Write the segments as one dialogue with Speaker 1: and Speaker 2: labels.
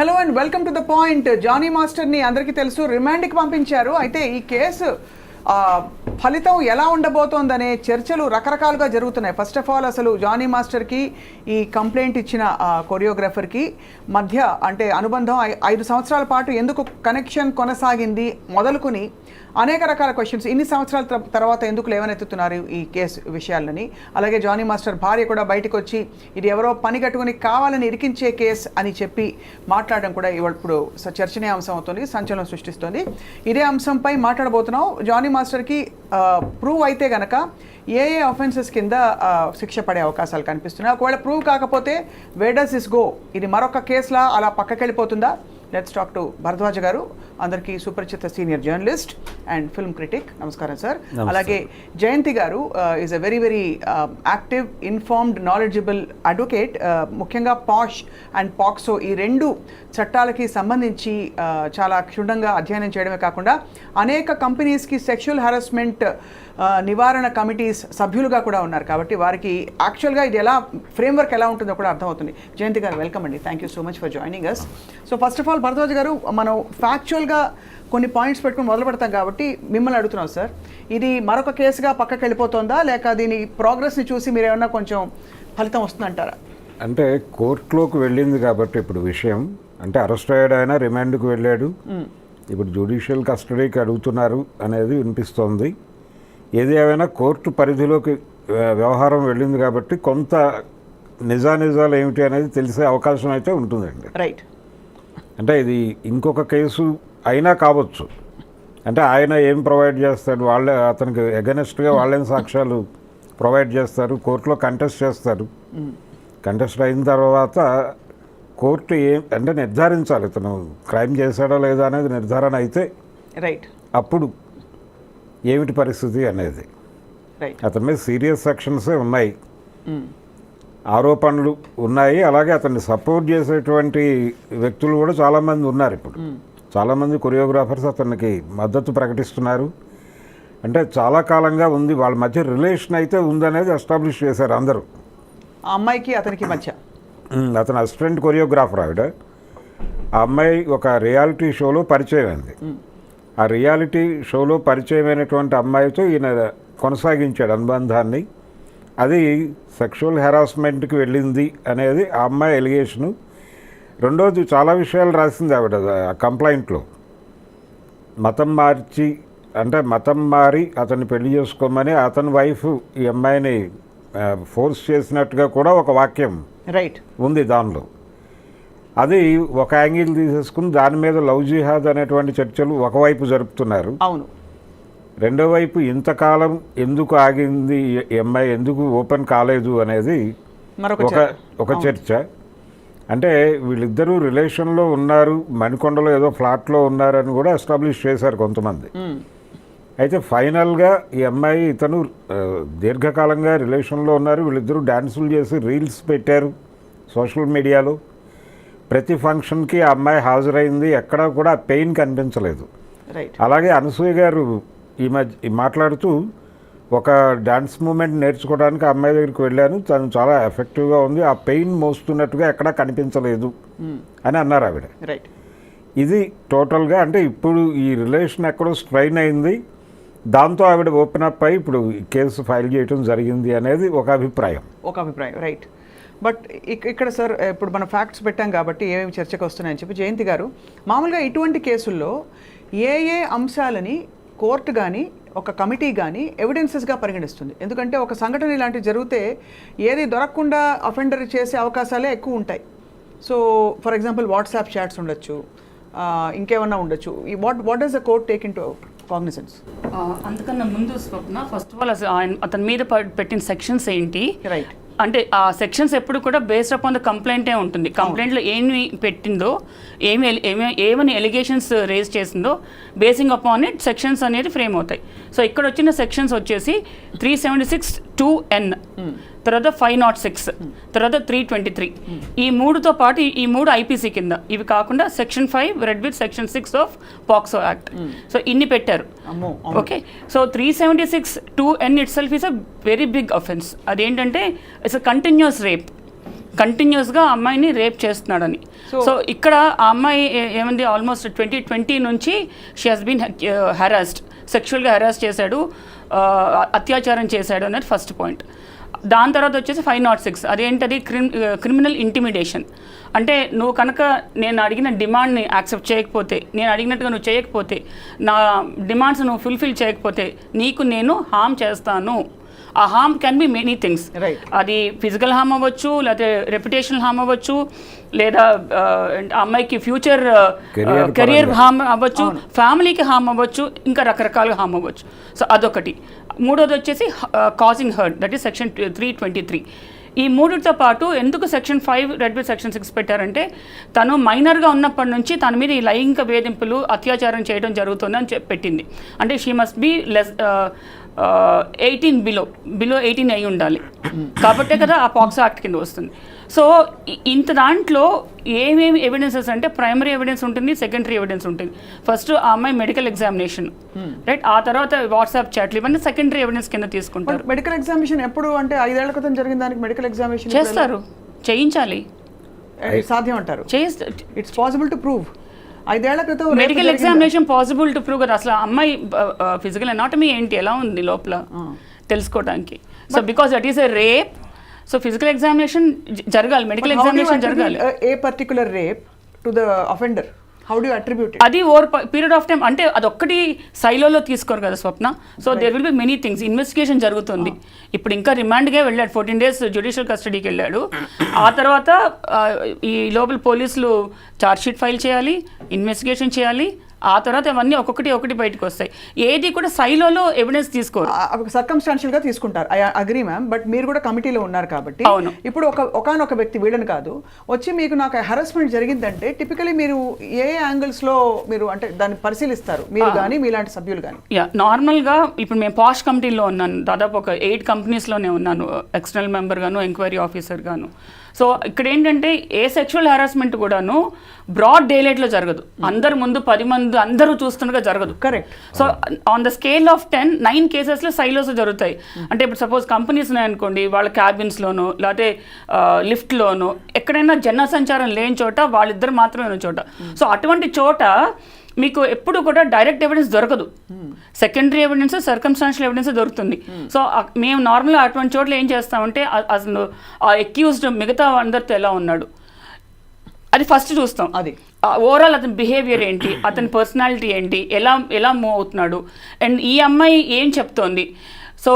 Speaker 1: Hello and welcome to the point. Jani మాస్టర్ని అందరికీ తెలుసు, రిమాండ్కి పంపించారు. అయితే ఈ కేసు ఫలితం ఎలా ఉండబోతోందనే చర్చలు రకరకాలుగా జరుగుతున్నాయి. ఫస్ట్ ఆఫ్ ఆల్ అసలు జానీ మాస్టర్కి ఈ కంప్లైంట్ ఇచ్చిన కొరియోగ్రాఫర్కి మధ్య అంటే అనుబంధం 5 సంవత్సరాల పాటు ఎందుకు కనెక్షన్ కొనసాగింది మొదలుకొని అనేక రకాల క్వశ్చన్స్. ఇన్ని సంవత్సరాల తర్వాత ఎందుకు లేవనెత్తుతున్నారు ఈ కేసు విషయాలని. అలాగే జానీ మాస్టర్ భార్య కూడా బయటకు వచ్చి ఇది ఎవరో పని కట్టుకుని కావాలని ఇరికించే కేసు అని చెప్పి మాట్లాడడం కూడా ఇప్పుడు చర్చనీయాంశం అవుతుంది, సంచలనం సృష్టిస్తుంది. ఇదే అంశంపై మాట్లాడబోతున్నాం. జానీ మాస్టర్కి ప్రూవ్ అయితే గనక ఏ అఫెన్సెస్ కింద శిక్ష పడే అవకాశాలు కనిపిస్తున్నాయి. ఒకవేళ ప్రూవ్ కాకపోతే వేర్ డస్ దిస్ గో? ఇది మరొక కేసులా అలా పక్కకెళ్ళిపోతుందా? లెట్స్ టాక్ టు భరద్వాజ్ గారు, అందరికీ సుపరిచిత senior journalist and film critic. నమస్కారం సార్. అలాగే జయంతి గారు is a very very active, informed, knowledgeable advocate. ముఖ్యంగా పాష్ అండ్ పాక్సో ఈ 2 చట్టాలకి సంబంధించి చాలా క్షుణ్ణంగా అధ్యయనం చేయడమే కాకుండా అనేక కంపెనీస్కి సెక్షువల్ హరాస్మెంట్ నివారణ కమిటీస్ సభ్యులుగా కూడా ఉన్నారు. కాబట్టి వారికి యాక్చువల్గా ఇది ఎలా ఫ్రేమ్వర్క్ ఎలా ఉంటుందో కూడా అర్థమవుతుంది. జయంతి గారు వెల్కమ్ అండి, thank you so much for joining us. So first of all Bharadwaj garu, మనం ఫ్యాక్చువల్గా కొన్ని పాయింట్స్ పెట్టుకుని మొదలు పెడతాం కాబట్టి మిమ్మల్ని అడుగుతున్నాం సార్, ఇది మరొక కేసుగా పక్కకి వెళ్ళిపోతుందా లేక దీని ప్రోగ్రెస్ని చూసి మీరు ఏమన్నా కొంచెం ఫలితం వస్తుందంటారా?
Speaker 2: అంటే కోర్టులోకి వెళ్ళింది కాబట్టి ఇప్పుడు విషయం అంటే అరెస్ట్ అయ్యాడు, ఆయన రిమాండ్కి వెళ్ళాడు, ఇప్పుడు జ్యుడిషియల్ కస్టడీకి అడుగుతున్నారు అనేది వినిపిస్తోంది. ఏది ఏమైనా కోర్టు పరిధిలోకి వ్యవహారం వెళ్ళింది కాబట్టి కొంత నిజాలు ఏమిటి అనేది తెలిసే అవకాశం అయితే ఉంటుందండి.
Speaker 1: రైట్.
Speaker 2: అంటే ఇది ఇంకొక కేసు అయినా కావచ్చు. అంటే ఆయన ఏం ప్రొవైడ్ చేస్తాడు, వాళ్ళే అతనికి ఎగనెస్ట్గా వాళ్ళేం సాక్ష్యాలు ప్రొవైడ్ చేస్తారు, కోర్టులో కంటెస్ట్ చేస్తారు. కంటెస్ట్ అయిన తర్వాత కోర్టు అంటే నిర్ధారించాలి ఇతను క్రైమ్ చేశాడా లేదా అనేది నిర్ధారణ అయితే
Speaker 1: రైట్
Speaker 2: అప్పుడు ఏమిటి పరిస్థితి అనేది. అతని మీద సీరియస్ సెక్షన్సే ఉన్నాయి, ఆరోపణలు ఉన్నాయి. అలాగే అతన్ని సపోర్ట్ చేసేటువంటి వ్యక్తులు కూడా చాలామంది ఉన్నారు. ఇప్పుడు చాలామంది కొరియోగ్రాఫర్స్ అతనికి మద్దతు ప్రకటిస్తున్నారు. అంటే చాలా కాలంగా ఉంది, వాళ్ళ మధ్య రిలేషన్ అయితే ఉందనేది ఎస్టాబ్లిష్ చేశారు అందరూ.
Speaker 1: ఆ అమ్మాయికి అతనికి మధ్య
Speaker 2: అతను అసిస్టెంట్ కొరియోగ్రాఫర్. ఆవిడ ఆ అమ్మాయి ఒక రియాలిటీ షోలో పరిచయం అయింది. ఆ రియాలిటీ షోలో పరిచయమైనటువంటి అమ్మాయితో ఈయన కొనసాగించాడు అనుబంధాన్ని. అది సెక్షువల్ హెరాస్మెంట్కి వెళ్ళింది అనేది ఆ అమ్మాయి ఎలిగేషను. రెండోది చాలా విషయాలు రాసింది ఆవిడ ఆ కంప్లైంట్లో. మతం మారి అతన్ని పెళ్లి చేసుకోమని అతని వైఫ్ ఈ అమ్మాయిని ఫోర్స్ చేసినట్టుగా కూడా ఒక వాక్యం
Speaker 1: రైట్
Speaker 2: ఉంది దానిలో. అది ఒక యాంగిల్ తీసేసుకుని దాని మీద లవ్ జిహాద్ అనేటువంటి చర్చలు ఒకవైపు జరుపుతున్నారు.
Speaker 1: అవును.
Speaker 2: రెండో వైపు ఇంతకాలం ఎందుకు ఆగింది ఈ అమ్మాయి, ఎందుకు ఓపెన్ కాలేదు అనేది ఒక చర్చ. అంటే వీళ్ళిద్దరూ రిలేషన్లో ఉన్నారు, మణికొండలో ఏదో ఫ్లాట్లో ఉన్నారని కూడా ఎస్టాబ్లిష్ చేశారు కొంతమంది. అయితే ఫైనల్గా ఈ అమ్మాయి ఇతను దీర్ఘకాలంగా రిలేషన్లో ఉన్నారు. వీళ్ళిద్దరూ డ్యాన్సులు చేసి రీల్స్ పెట్టారు సోషల్ మీడియాలో. ప్రతి ఫంక్షన్కి ఆ అమ్మాయి హాజరైంది, ఎక్కడా కూడా పెయిన్ కనిపించలేదు. అలాగే అనసూయ గారు ఈ మధ్య మాట్లాడుతూ ఒక డాన్స్ మూమెంట్ నేర్చుకోవడానికి ఆ అమ్మాయి దగ్గరికి వెళ్ళాను, తను చాలా ఎఫెక్టివ్గా ఉంది, ఆ పెయిన్ మోస్తున్నట్టుగా ఎక్కడా కనిపించలేదు అని అన్నారు ఆవిడ. ఇది టోటల్గా అంటే ఇప్పుడు ఈ రిలేషన్ ఎక్కడో స్ట్రైన్ అయింది, దాంతో ఆవిడ ఓపెన్ అప్ అయి ఇప్పుడు కేసు ఫైల్ చేయడం జరిగింది అనేది ఒక అభిప్రాయం.
Speaker 1: రైట్. బట్ ఇక్కడ సార్ ఇప్పుడు మనం ఫ్యాక్ట్స్ పెట్టాం కాబట్టి ఏమేమి చర్చకు వస్తున్నాయని చెప్పి జయంతి గారు, మామూలుగా ఇటువంటి కేసుల్లో ఏ అంశాలని కోర్టు కానీ ఒక కమిటీ కానీ ఎవిడెన్సెస్గా పరిగణిస్తుంది? ఎందుకంటే ఒక సంఘటన ఇలాంటివి జరిగితే ఏది దొరకకుండా అఫెండర్ చేసే అవకాశాలే ఎక్కువ ఉంటాయి. So for example WhatsApp chats ఉండొచ్చు, ఇంకేమన్నా ఉండొచ్చు. What does the court take in to cognizance?
Speaker 3: అందుకన్నా ముందు స్వప్న, ఫస్ట్ ఆఫ్ ఆల్ అతని మీద పెట్టిన సెక్షన్స్ ఏంటి,
Speaker 1: రైట్,
Speaker 3: అంటే ఆ సెక్షన్స్ ఎప్పుడు కూడా బేస్డ్ అపాన్ ద కంప్లైంటే ఉంటుంది. కంప్లైంట్లో ఏమి పెట్టిందో, ఏమని ఎలిగేషన్స్ రేజ్ చేసిందో బేసింగ్ అపాన్ ఇట్ సెక్షన్స్ అనేది ఫ్రేమ్ అవుతాయి. సో ఇక్కడ వచ్చిన సెక్షన్స్ వచ్చేసి 376(2)(n), తర్వాత 506, తర్వాత 323. ఈ 3తో పాటు ఈ 3 ఐపీసీ కింద, ఇవి కాకుండా section 5 read with section 6 of POCSO act. So ఇన్ని పెట్టారు. Okay. So 376(2)(n itself is a very big offence. అదేంటంటే ఇట్స్ అ కంటిన్యూస్ రేప్. కంటిన్యూస్గా అమ్మాయిని రేప్ చేస్తున్నాడని. సో ఇక్కడ ఆ అమ్మాయి ఏమంది, ఆల్మోస్ట్ 2020 నుంచి షీ హాస్ బీన్ హెరాస్డ్, సెక్షువల్గా హెరాస్ చేశాడు, అత్యాచారం చేశాడు అనేది ఫస్ట్ పాయింట్. దాని తర్వాత వచ్చేసి 506, అదేంటది క్రిమినల్ ఇంటిమిడేషన్. అంటే నువ్వు కనుక నేను అడిగిన డిమాండ్ని యాక్సెప్ట్ చేయకపోతే, నేను అడిగినట్టుగా నువ్వు చేయకపోతే, నా డిమాండ్స్ నువ్వు ఫుల్ఫిల్ చేయకపోతే నీకు నేను హామ్ చేస్తాను. ఆ harm can be many things. అది ఫిజికల్ హార్మ్ అవ్వచ్చు, లేకపోతే రెప్యుటేషనల్ హార్మ్ అవ్వచ్చు, లేదా అమ్మాయికి ఫ్యూచర్ కెరియర్ హార్మ్ అవ్వచ్చు, ఫ్యామిలీకి హార్మ్ అవ్వచ్చు, ఇంకా రకరకాలుగా హార్మ్ అవ్వచ్చు. సో అదొకటి. మూడోది వచ్చేసి causing hurt, that is section 323. ఈ మూడితో పాటు ఎందుకు సెక్షన్ 5 రెడ్ విత్ సెక్షన్ 6 పెట్టారంటే, తను మైనర్గా ఉన్నప్పటి నుంచి తన మీద ఈ లైంగిక వేధింపులు, అత్యాచారం చేయడం జరుగుతుందని పెట్టింది. అంటే she must be less 18 below 18 అయి ఉండాలి. కాబట్టే కదా ఆ పాక్సో యాక్ట్ కింద వస్తుంది. సో ఇంత దాంట్లో ఏమేమి ఎవిడెన్సెస్ అంటే, ప్రైమరీ ఎవిడెన్స్ ఉంటుంది, సెకండరీ ఎవిడెన్స్ ఉంటుంది. ఫస్ట్ ఆ అమ్మాయి మెడికల్ ఎగ్జామినేషన్, రైట్, ఆ తర్వాత వాట్సాప్ చాట్లు, ఇవన్నీ సెకండరీ ఎవిడెన్స్ కింద తీసుకుంటారు.
Speaker 1: మెడికల్ ఎగ్జామినేషన్ ఎప్పుడు అంటే 5 ఏళ్ల క్రితం జరిగిన దానికి మెడికల్ ఎగ్జామినేషన్
Speaker 3: చేస్తారు, చేయించాలి,
Speaker 1: సాధ్యం అంటారు. It's possible to prove. 5 ఏళ్ల క్రితం
Speaker 3: medical examination possible to prove కదా. అసలు అమ్మాయి ఫిజికల్ అనాటమీ ఏంటి, ఎలా ఉంది లోపల తెలుసుకోవడానికి. So because that is a rape, so physical examination జరగాలి, మెడికల్ ఎగ్జామినేషన్ జరగాలి.
Speaker 1: A particular rape to the offender, how do you attribute?
Speaker 3: అది ఓవర్ పీరియడ్ ఆఫ్ టైం, అంటే అదొక్కటి సైలోలో తీసుకోరు కదా Swapna. So there will be many things. Investigation జరుగుతుంది. ఇప్పుడు ఇంకా రిమాండ్గా వెళ్ళాడు, 14 days జ్యుడిషియల్ కస్టడీకి వెళ్ళాడు. ఆ తర్వాత ఈ లోపల పోలీసులు ఛార్జ్షీట్ ఫైల్ చేయాలి, ఇన్వెస్టిగేషన్ చేయాలి. ఆ తర్వాత అవన్నీ ఒక్కొక్కటి బయటకు వస్తాయి. ఏది కూడా సైలోలో ఎవిడెన్స్ తీసుకోరు,
Speaker 1: సర్కమ్స్టాన్షియల్ గా తీసుకుంటారు. ఐ అగ్రీ మ్యామ్, బట్ మీరు కూడా కమిటీలో ఉన్నారు కాబట్టి ఇప్పుడు ఒకనొక వ్యక్తి, వీళ్ళని కాదు, వచ్చి మీకు నాకు హెరాస్మెంట్ జరిగిందంటే టిపికలీ మీరు ఏ యాంగిల్స్ లో మీరు అంటే దాన్ని పరిశీలిస్తారు, మీరు కానీ మీలాంటి సభ్యులు కానీ?
Speaker 3: నార్మల్గా ఇప్పుడు మేము పాష్ కమిటీలో ఉన్నాను, దాదాపు ఒక 8 కంపెనీస్లోనే ఉన్నాను, ఎక్స్టర్నల్ మెంబర్ గాను, ఎంక్వైరీ ఆఫీసర్ గాను. సో ఇక్కడ ఏంటంటే ఏ సెక్షువల్ హెరాస్మెంట్ కూడాను బ్రాడ్ డే లైట్లో జరగదు, అందరు ముందు 10 మంది అందరూ చూస్తుండగా జరగదు.
Speaker 1: Correct.
Speaker 3: So on the scale of 10, 9 కేసెస్లో సైలోస్ జరుగుతాయి. అంటే ఇప్పుడు సపోజ్ కంపెనీస్ ఉన్నాయనుకోండి, వాళ్ళ క్యాబిన్స్లోనో లేకపోతే లిఫ్ట్లోనో ఎక్కడైనా జన సంచారం లేని చోట వాళ్ళిద్దరు మాత్రమే ఉన్న చోట. సో అటువంటి చోట మీకు ఎప్పుడు కూడా డైరెక్ట్ ఎవిడెన్స్ దొరకదు, సెకండరీ ఎవిడెన్స్, సర్కమ్స్టాన్షియల్ ఎవిడెన్స్ దొరుకుతుంది. సో మేము నార్మల్గా అటువంటి చోట్ల ఏం చేస్తామంటే, అసలు ఆ అక్యూజ్డ్ మిగతా అందరితో ఎలా ఉన్నాడు అది ఫస్ట్ చూస్తాం.
Speaker 1: అది
Speaker 3: ఓవరాల్ అతని బిహేవియర్ ఏంటి, అతని పర్సనాలిటీ ఏంటి, ఎలా మూవ్ అవుతున్నాడు, అండ్ ఈ అమ్మాయి ఏం చెప్తోంది. సో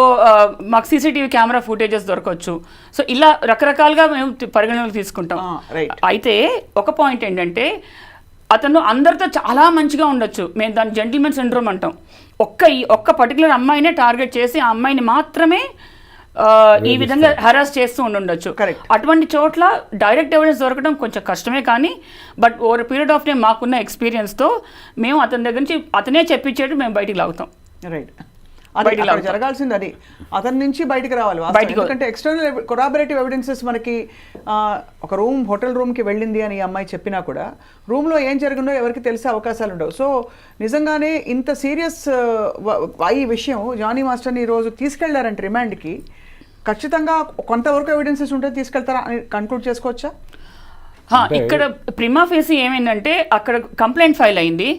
Speaker 3: మాకు సీసీటీవీ కెమెరా ఫుటేజెస్ దొరకవచ్చు. సో ఇలా రకరకాలుగా మేము పరిగణనలోకి తీసుకుంటాం. అయితే ఒక పాయింట్ ఏంటంటే, అతను అందరితో చాలా మంచిగా ఉండొచ్చు, మేము దాన్ని జెంటిల్మెన్ సిండ్రోమ్ అంటాం. ఒక్క పర్టికులర్ అమ్మాయినే టార్గెట్ చేసి ఆ అమ్మాయిని మాత్రమే ఈ విధంగా హెరాస్ చేస్తూ ఉండొచ్చు. అటువంటి చోట్ల డైరెక్ట్ ఎవిడెన్స్ దొరకడం కొంచెం కష్టమే, కానీ but over period of time మాకున్న ఎక్స్పీరియన్స్తో మేము అతని దగ్గర నుంచి అతనే చెప్పించేట్టు మేము బయటికి లాగుతాం.
Speaker 1: రైట్, జరగాల్సింది అది, అతని నుంచి బయటికి రావాలి. ఎందుకంటే ఎక్స్టర్నల్ కొరాబరేటివ్ ఎవిడెన్సెస్ మనకి ఒక హోటల్ రూమ్కి వెళ్ళింది అని ఈ అమ్మాయి చెప్పినా కూడా రూమ్లో ఏం జరిగిందో ఎవరికి తెలిసే అవకాశాలు ఉండవు. సో నిజంగానే ఇంత సీరియస్ ఈ విషయం జానీ మాస్టర్ని ఈరోజు తీసుకెళ్లారంటే రిమాండ్కి, ఖచ్చితంగా కొంతవరకు ఎవిడెన్సెస్ ఉంటే తీసుకెళ్తారా అని కన్క్లూడ్ చేసుకోవచ్చా?
Speaker 3: ఇక్కడ ప్రిమా ఫేసి ఏమైందంటే, అక్కడ కంప్లైంట్ ఫైల్ అయింది.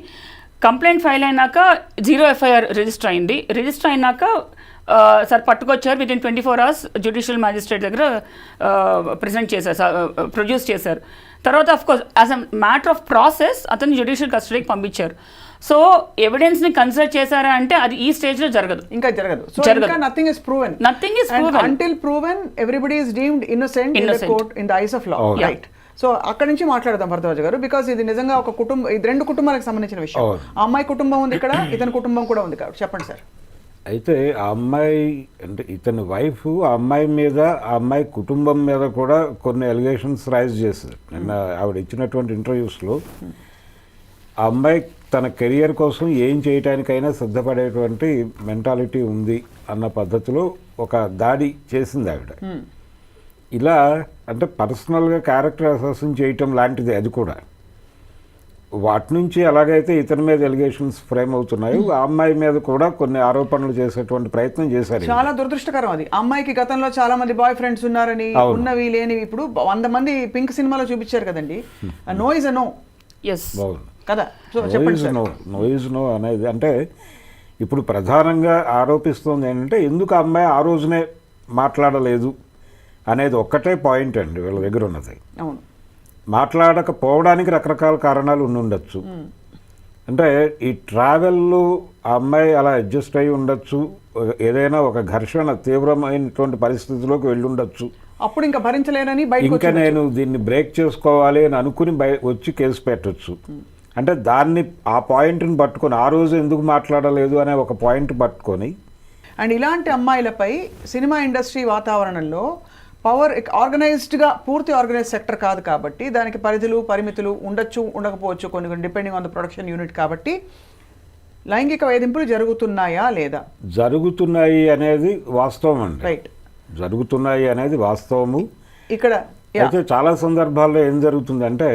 Speaker 3: కంప్లైంట్ ఫైల్ అయినాక 0 FIR రిజిస్టర్ అయింది. రిజిస్టర్ అయినాక సార్ పట్టుకొచ్చారు, వితిన్ 24 hours జ్యుడిషియల్ మ్యాజిస్ట్రేట్ దగ్గర ప్రొడ్యూస్ చేశారు. తర్వాత of course as a matter of process అతన్ని జ్యుడిషియల్ కస్టడీకి పంపించారు. సో ఎవిడెన్స్ని కన్సిడర్ చేశారా అంటే అది ఈ స్టేజ్లో జరగదు,
Speaker 1: ఇంకా జరగదు. సో ఇంకా nothing is proven until proven everybody is deemed innocent in the court in the eyes of law. Right. So అక్కడి నుంచి మాట్లాడదాం భరద్వాజ్ గారు, బికాస్ ఇది నిజంగా ఒక ఇది 2 కుటుంబాలకు సంబంధించిన విషయం. ఆ అమ్మాయి కుటుంబం ఉంది ఇక్కడ, ఇతని కుటుంబం కూడా ఉంది కాబట్టి చెప్పండి సార్.
Speaker 2: అయితే ఆ అమ్మాయి అంటే ఇతని వైఫ్ ఆ అమ్మాయి మీద, ఆ అమ్మాయి కుటుంబం మీద కూడా కొన్ని ఎలిగేషన్స్ రైజ్ చేశారు. నిన్న ఆవిడ ఇచ్చినటువంటి ఇంటర్వ్యూస్లో ఆ అమ్మాయి తన కెరియర్ కోసం ఏం చేయటానికైనా సిద్ధపడేటువంటి మెంటాలిటీ ఉంది అన్న పద్ధతిలో ఒక దాడి చేసింది ఆవిడ. ఇలా అంటే పర్సనల్గా క్యారెక్టర్ అసాసిన్ చేయటం లాంటిది అది కూడా. వాటి నుంచి ఎలాగైతే ఇతని మీద ఎలిగేషన్స్ ఫ్రేమ్ అవుతున్నాయో ఆ అమ్మాయి మీద కూడా కొన్ని ఆరోపణలు చేసేటువంటి ప్రయత్నం చేశారు.
Speaker 1: చాలా దురదృష్టకరం అది. అమ్మాయికి గతంలో చాలా మంది బాయ్ ఫ్రెండ్స్ ఉన్నారని, ఉన్నవి లేనివి ఇప్పుడు 100 మంది పింక్ సినిమాలో చూపించారు కదండి. No is a no.
Speaker 3: Yes
Speaker 1: కదా. సో చెప్పండి.
Speaker 2: నో ఇస్ నో అనేది అంటే ఇప్పుడు ప్రధానంగా ఆరోపిస్తుంది ఏంటంటే ఎందుకు ఆ అమ్మాయి ఆ రోజునే మాట్లాడలేదు అనేది ఒక్కటే పాయింట్ అండి వీళ్ళ దగ్గర ఉన్నది.
Speaker 1: అవును,
Speaker 2: మాట్లాడకపోవడానికి రకరకాల కారణాలు ఉండొచ్చు. అంటే ఈ ట్రావెల్లో ఆ అమ్మాయి అలా అడ్జస్ట్ అయి ఉండొచ్చు, ఏదైనా ఒక ఘర్షణ తీవ్రమైనటువంటి పరిస్థితిలోకి వెళ్ళి ఉండొచ్చు.
Speaker 1: అప్పుడు ఇంకా భరించలేనని
Speaker 2: ఇంకా నేను దీన్ని బ్రేక్ చేసుకోవాలి అని అనుకుని వచ్చి కేసు పెట్టచ్చు. అంటే దాన్ని ఆ పాయింట్ని పట్టుకొని ఆ రోజు ఎందుకు మాట్లాడలేదు అనే ఒక పాయింట్ పట్టుకొని.
Speaker 1: అండ్ ఇలాంటి అమ్మాయిలపై సినిమా ఇండస్ట్రీ వాతావరణంలో పవర్ ఆర్గనైజ్డ్గా పూర్తి ఆర్గనైజ్ సెక్టర్ కాదు కాబట్టి దానికి పరిధులు పరిమితులు ఉండొచ్చు, ఉండకపోవచ్చు, కొన్ని depending on the production unit. కాబట్టి లైంగిక వేధింపులు జరుగుతున్నాయా లేదా?
Speaker 2: జరుగుతున్నాయి అనేది వాస్తవం అండి.
Speaker 1: రైట్,
Speaker 2: జరుగుతున్నాయి అనేది వాస్తవము.
Speaker 1: ఇక్కడ
Speaker 2: అయితే చాలా సందర్భాల్లో ఏం జరుగుతుందంటే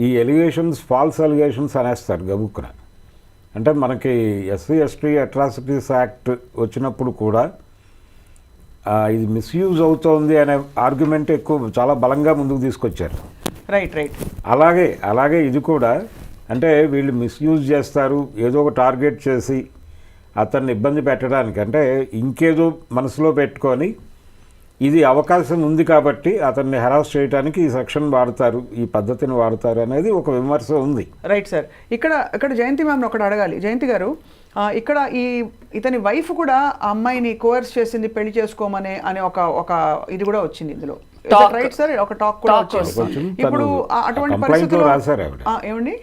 Speaker 2: ఈ ఎలిగేషన్స్ ఫాల్స్ ఎలిగేషన్స్ అనేస్తారు గబుక్కున. అంటే మనకి ఎస్సీ ఎస్టీ అట్రాసిటీస్ యాక్ట్ వచ్చినప్పుడు కూడా ఇది మిస్యూజ్ అవుతోంది అనే ఆర్గ్యుమెంట్ ఎక్కువ చాలా బలంగా ముందుకు తీసుకొచ్చారు.
Speaker 1: Right right.
Speaker 2: అలాగే ఇది కూడా అంటే వీళ్ళు మిస్యూజ్ చేస్తారు, ఏదో ఒక టార్గెట్ చేసి అతన్ని ఇబ్బంది పెట్టడానికి, అంటే ఇంకేదో మనసులో పెట్టుకొని ఇది అవకాశం ఉంది కాబట్టి అతన్ని హెరాస్ చేయడానికి ఈ సెక్షన్ వాడతారు, ఈ పద్ధతిని వాడతారు అనేది ఒక విమర్శ ఉంది.
Speaker 1: Right sir. ఇక్కడ జయంతి మ్యామ్ని ఒకటి అడగాలి. జయంతి గారు, ఇక్కడ ఇతని వైఫ్ కూడా ఆ అమ్మాయిని కోర్స్ చేసింది పెళ్లి చేసుకోమనే అనే ఒక ఇది కూడా వచ్చింది ఇందులో. రైట్ సార్, ఒక టాక్ కూడా వచ్చింది. ఇప్పుడు అటువంటి పరిస్థితుల్లో
Speaker 2: రాశారు
Speaker 1: ఏమండి,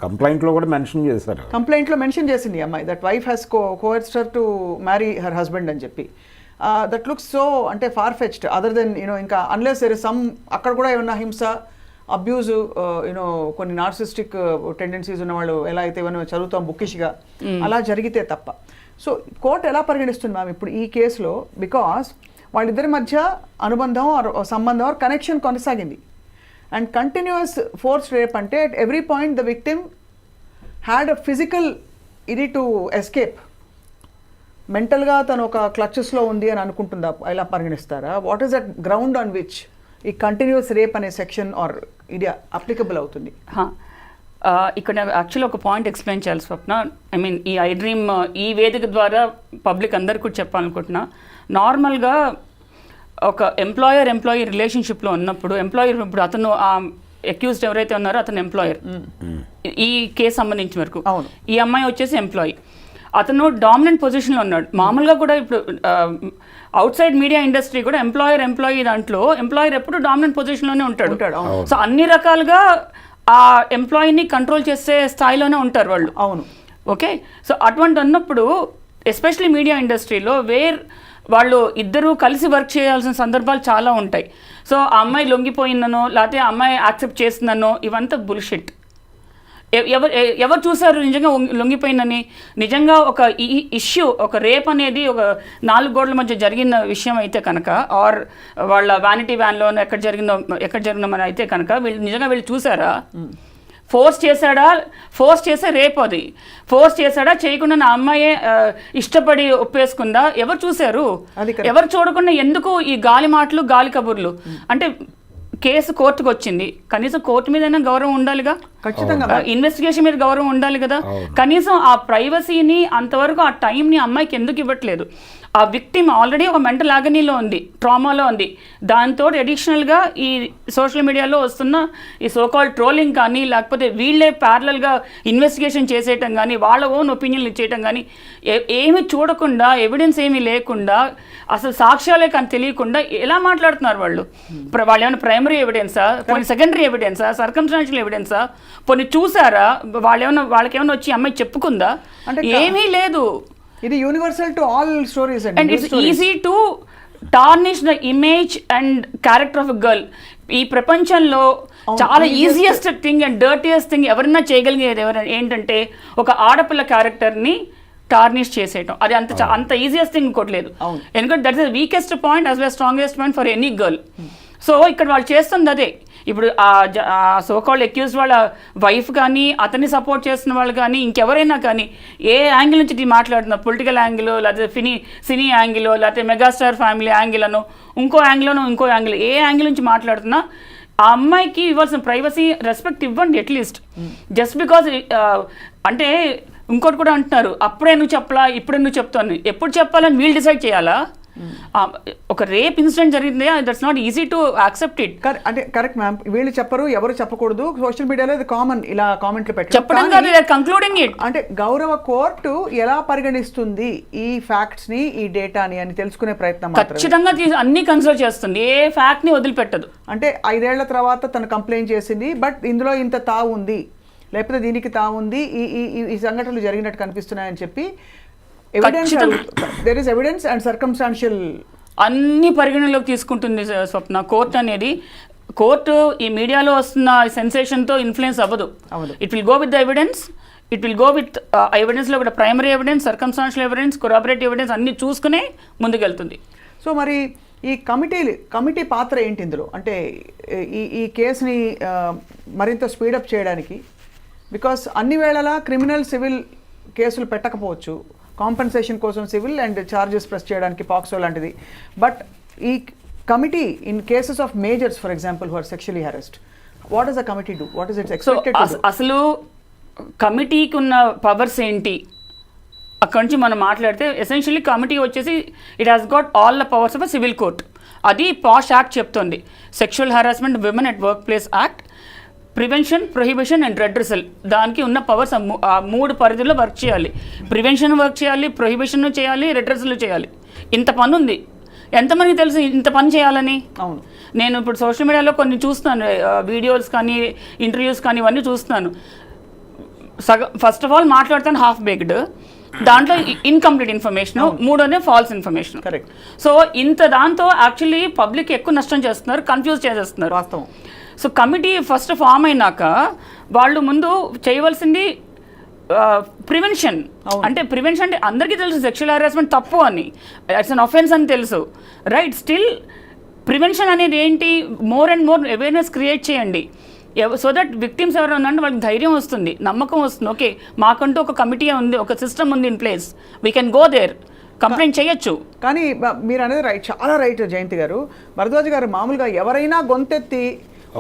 Speaker 2: కంప్లైంట్ లో కూడా మెన్షన్ చేశారు.
Speaker 1: కంప్లైంట్ లో మెన్షన్ చేసింది అమ్మాయి that wife has coerced her to marry her husband అని చెప్పి. దట్ లుక్స్ సో అంటే ఫార్ ఫెచ్డ్. అదర్ దెన్ ఇంకా అన్లెస్ దెర్ ఇస్ సమ్ అక్కడ కూడా ఏమన్నా హింస, అబ్యూజ్, కొన్ని నార్సిస్టిక్ టెండెన్సీస్ ఉన్న వాళ్ళు ఎలా అయితే ఏమైనా చదువుతాం బుక్కిష్గా అలా జరిగితే తప్ప. సో కోర్టు ఎలా పరిగణిస్తుంది మ్యామ్ ఇప్పుడు ఈ కేసులో? బికాస్ వాళ్ళిద్దరి మధ్య అనుబంధం సంబంధం కనెక్షన్ కొనసాగింది. అండ్ కంటిన్యూస్ ఫోర్స్ రేప్ అంటే at every point the victim had a physical ఇది టు ఎస్కేప్. మెంటల్గా తను ఒక క్లచెస్లో ఉంది అని అనుకుంటుందా, ఇలా పరిగణిస్తారా? What is that ground on which ఈ కంటిన్యూస్ రేప్ అనే సెక్షన్ ఆర్ ఇది అప్లికబుల్ అవుతుంది?
Speaker 3: ఇక్కడ యాక్చువల్లీ ఒక పాయింట్ ఎక్స్ప్లెయిన్ చేయాలి స్వప్న. ఐ మీన్ ఈ ఐ డ్రీమ్ ఈ వేదిక ద్వారా పబ్లిక్ అందరికీ కూడా చెప్పాలనుకుంటున్నా. నార్మల్గా ఒక ఎంప్లాయీ రిలేషన్షిప్లో ఉన్నప్పుడు ఎంప్లాయర్, ఇప్పుడు అతను అక్యూజ్డ్ ఎవరైతే ఉన్నారో అతను ఎంప్లాయర్ ఈ కేసు సంబంధించిన వరకు, ఈ అమ్మాయి వచ్చేసి ఎంప్లాయీ. అతను డామినెంట్ పొజిషన్లో ఉన్నాడు. మామూలుగా కూడా ఇప్పుడు అవుట్ సైడ్ మీడియా ఇండస్ట్రీ కూడా ఎంప్లాయీ దాంట్లో ఎంప్లాయర్ ఎప్పుడు డామినెంట్ పొజిషన్లోనే ఉంటాడు. సో అన్ని రకాలుగా ఆ ఎంప్లాయీని కంట్రోల్ చేసే స్థాయిలోనే ఉంటారు వాళ్ళు.
Speaker 1: అవును,
Speaker 3: ఓకే. సో అటువంటి ఉన్నప్పుడు ఎస్పెషలీ మీడియా ఇండస్ట్రీలో వాళ్ళు ఇద్దరూ కలిసి వర్క్ చేయాల్సిన సందర్భాలు చాలా ఉంటాయి. సో ఆ అమ్మాయి లొంగిపోయిందనో లేకపోతే ఆ అమ్మాయి యాక్సెప్ట్ చేసిందనో ఇవంతా బుల్షిట్. ఎవరు చూసారు నిజంగా లొంగిపోయిందని? నిజంగా ఒక ఇష్యూ, ఒక రేప్ అనేది ఒక 4 గోడల మధ్య జరిగిన విషయం అయితే కనుక, ఆర్ వాళ్ళ వ్యానిటీ వ్యాన్లో ఎక్కడ జరిగిందో మన అయితే కనుక వీళ్ళు చూసారా? ఫోర్స్ చేసే రేప్ అది. ఫోర్స్ చేశాడా, చేయకుండా నా అమ్మాయే ఇష్టపడి ఒప్పేసుకుందా? ఎవరు చూశారు? ఎవరు చూడకుండా ఎందుకు ఈ గాలి మాటలు, గాలి కబుర్లు? అంటే కేసు కోర్టుకు వచ్చింది, కనీసం కోర్టు మీదైనా గౌరవం ఉండాలిగా, ఖచ్చితంగా ఇన్వెస్టిగేషన్ మీద గౌరవం ఉండాలి కదా. కనీసం ఆ ప్రైవసీని అంతవరకు ఆ టైంని అమ్మాయికి ఎందుకు ఇవ్వట్లేదు? ఆ విక్టిమ్ ఆల్రెడీ ఒక మెంటల్ ఆగనీలో ఉంది, ట్రామాలో ఉంది. దాంతో అడిషనల్గా ఈ సోషల్ మీడియాలో వస్తున్న ఈ సోకాల్ ట్రోలింగ్ కానీ, లేకపోతే వీళ్ళే ప్యారలల్గా ఇన్వెస్టిగేషన్ చేసేయటం కానీ, వాళ్ళ ఓన్ ఒపీనియన్లు ఇచ్చేయటం కానీ, ఏమీ చూడకుండా, ఎవిడెన్స్ ఏమీ లేకుండా, అసలు సాక్ష్యాలే కానీ తెలియకుండా ఎలా మాట్లాడుతున్నారు వాళ్ళు? వాళ్ళు ఏమైనా ప్రైమరీ ఎవిడెన్సా, కొన్ని సెకండరీ ఎవిడెన్సా, సర్కమ్స్టాన్షియల్ ఎవిడెన్సా, కొన్ని చూసారా? వాళ్ళకేమైనా వచ్చి అమ్మాయి చెప్పుకుందా? ఏమీ లేదు.
Speaker 1: ఇది universal to all stories
Speaker 3: and it's easy to tarnish the image and character of a girl. ఈ ప్రపంచంలో చాలా easiest thing and dirtiest thing ఎవరైనా చేయగలిగేది ఏంటంటే ఒక ఆడపిల్ల క్యారెక్టర్ని టార్నిష్ చేసేయటం. అది అంత ఈజియెస్ట్ థింగ్ ఇంకోట్లేదు. ఎందుకంటే that is the weakest point as well strongest point for any girl. So ఇక్కడ వాళ్ళు చేస్తుంది అదే. ఇప్పుడు ఆ సోకాల్డ్ అక్యూజ్ వాళ్ళ వైఫ్ కానీ అతన్ని సపోర్ట్ చేస్తున్న వాళ్ళు కానీ ఇంకెవరైనా కానీ ఏ యాంగిల్ నుంచి మాట్లాడుతున్నారు, పొలిటికల్ యాంగిల్ లేకపోతే సినీ యాంగిల్ లేకపోతే మెగాస్టార్ ఫ్యామిలీ యాంగిల్ అనో ఇంకో యాంగిల్ ఏ యాంగిల్ నుంచి మాట్లాడుతున్నా ఆ అమ్మాయికి ఇవ్వాల్సిన ప్రైవసీ రెస్పెక్ట్ ఇవ్వండి అట్లీస్ట్. జస్ట్ బికాజ్ అంటే ఇంకోటి కూడా అంటున్నారు, అప్పుడే నువ్వు చెప్పలా ఇప్పుడే నువ్వు చెప్తాను, ఎప్పుడు చెప్పాలని వీళ్ళు డిసైడ్ చేయాలా? ఒక రేప్ ఇన్సిడెంట్ జరిగింది, that's not easy to accept it.
Speaker 1: అంటే కరెక్ట్ మ్యామ్, వీళ్ళు చెప్పరు, ఎవరు చెప్పకూడదు, సోషల్ మీడియాలో ఇది కామన్, ఇలా కామెంట్లు
Speaker 3: చెప్పడం కాదు, కంక్లూడింగ్ ఇట్.
Speaker 1: అంటే గౌరవ కోర్టు ఎలా పరిగణిస్తుంది ఈ ఫ్యాక్ట్స్ ని, ఈ డేటాని అని తెలుసుకునే ప్రయత్నం
Speaker 3: ఖచ్చితంగా అన్ని కన్సిడర్ చేస్తుంది, ఏ ఫ్యాక్ట్ ని వదిలిపెట్టదు.
Speaker 1: అంటే 5 ఏళ్ల తర్వాత తను కంప్లైంట్ చేసింది, బట్ ఇందులో ఇంత తావు ఉంది, లేకపోతే దీనికి తావు ఉంది, ఈ సంఘటనలు జరిగినట్టు కనిపిస్తున్నాయని చెప్పి there is evidence and circumstantial
Speaker 3: అన్ని పరిగణలోకి తీసుకుంటుంది స్వప్న. కోర్టు అనేది ఈ మీడియాలో వస్తున్న సెన్సేషన్తో ఇన్ఫ్లుయెన్స్ అవ్వదు. It will go with the evidence, it will go with ఎవిడెన్స్లో కూడా primary evidence, circumstantial evidence, corroborative evidence అన్ని చూసుకునే ముందుకెళ్తుంది.
Speaker 1: సో మరి ఈ కమిటీ పాత్ర ఏంటి ఇందులో? అంటే ఈ కేసుని మరింత స్పీడప్ చేయడానికి, బికాస్ అన్ని వేళలా క్రిమినల్ సివిల్ కేసులు పెట్టకపోవచ్చు, కాంపెన్సేషన్ కోసం సివిల్ అండ్ ఛార్జెస్ ప్రెస్ చేయడానికి పాక్సో లాంటిది, బట్ ఈ committee in cases of majors for example who are sexually harassed, what does the committee do, what is its expected to do?
Speaker 3: అసలు కమిటీకి ఉన్న powers ఏంటి అక్కడి నుంచి మనం మాట్లాడితే, ఎసెన్షియల్లీ కమిటీ వచ్చేసి it has got all the powers of a civil court. అది పాష్ యాక్ట్ చెప్తుంది, sexual harassment women at work place act, prevention, prohibition and redressal. దానికి ఉన్న పవర్స్ ఆ 3 పరిధిలో వర్క్ చేయాలి. ప్రివెన్షన్ వర్క్ చేయాలి, ప్రొహిబిషన్ చేయాలి, రెడ్రెసల్ చేయాలి. ఇంత పని ఉంది. ఎంతమందికి తెలుసు ఇంత పని చేయాలని?
Speaker 1: అవును,
Speaker 3: నేను ఇప్పుడు సోషల్ మీడియాలో కొన్ని చూస్తున్నాను, వీడియోస్ కానీ ఇంటర్వ్యూస్ కానీ ఇవన్నీ చూస్తున్నాను. ఫస్ట్ ఆఫ్ ఆల్ మాట్లాడుతాను హాఫ్ బేక్డ్, దాంట్లో incomplete information, 3 false information.
Speaker 1: Correct.
Speaker 3: So దాంతో యాక్చువల్లీ పబ్లిక్ ఎక్కువ నష్టం చేస్తున్నారు, కన్ఫ్యూజ్ చేసేస్తున్నారు.
Speaker 1: వాస్తవం.
Speaker 3: సో కమిటీ ఫస్ట్ ఫామ్ అయినాక వాళ్ళు ముందు చేయవలసింది ప్రివెన్షన్. అంటే ప్రివెన్షన్ అంటే అందరికీ తెలుసు సెక్షువల్ హెరాస్మెంట్ తప్పు అని, ఇట్స్ అన్ అఫెన్స్ అని తెలుసు, రైట్? స్టిల్ ప్రివెన్షన్ అనేది ఏంటి? More and more awareness create చేయండి, సో దట్ విక్టిమ్స్ ఎవరు ఉన్నారంటే వాళ్ళకి ధైర్యం వస్తుంది, నమ్మకం వస్తుంది. ఓకే, మాకంటూ ఒక కమిటీ ఉంది, ఒక సిస్టమ్ ఉంది in place, we can go there, complaint చేయొచ్చు.
Speaker 1: కానీ మీరు అనేది రైట్, చాలా రైట్ జయంతి గారు. భరద్వాజ్ గారు, మామూలుగా ఎవరైనా గొంతెత్తి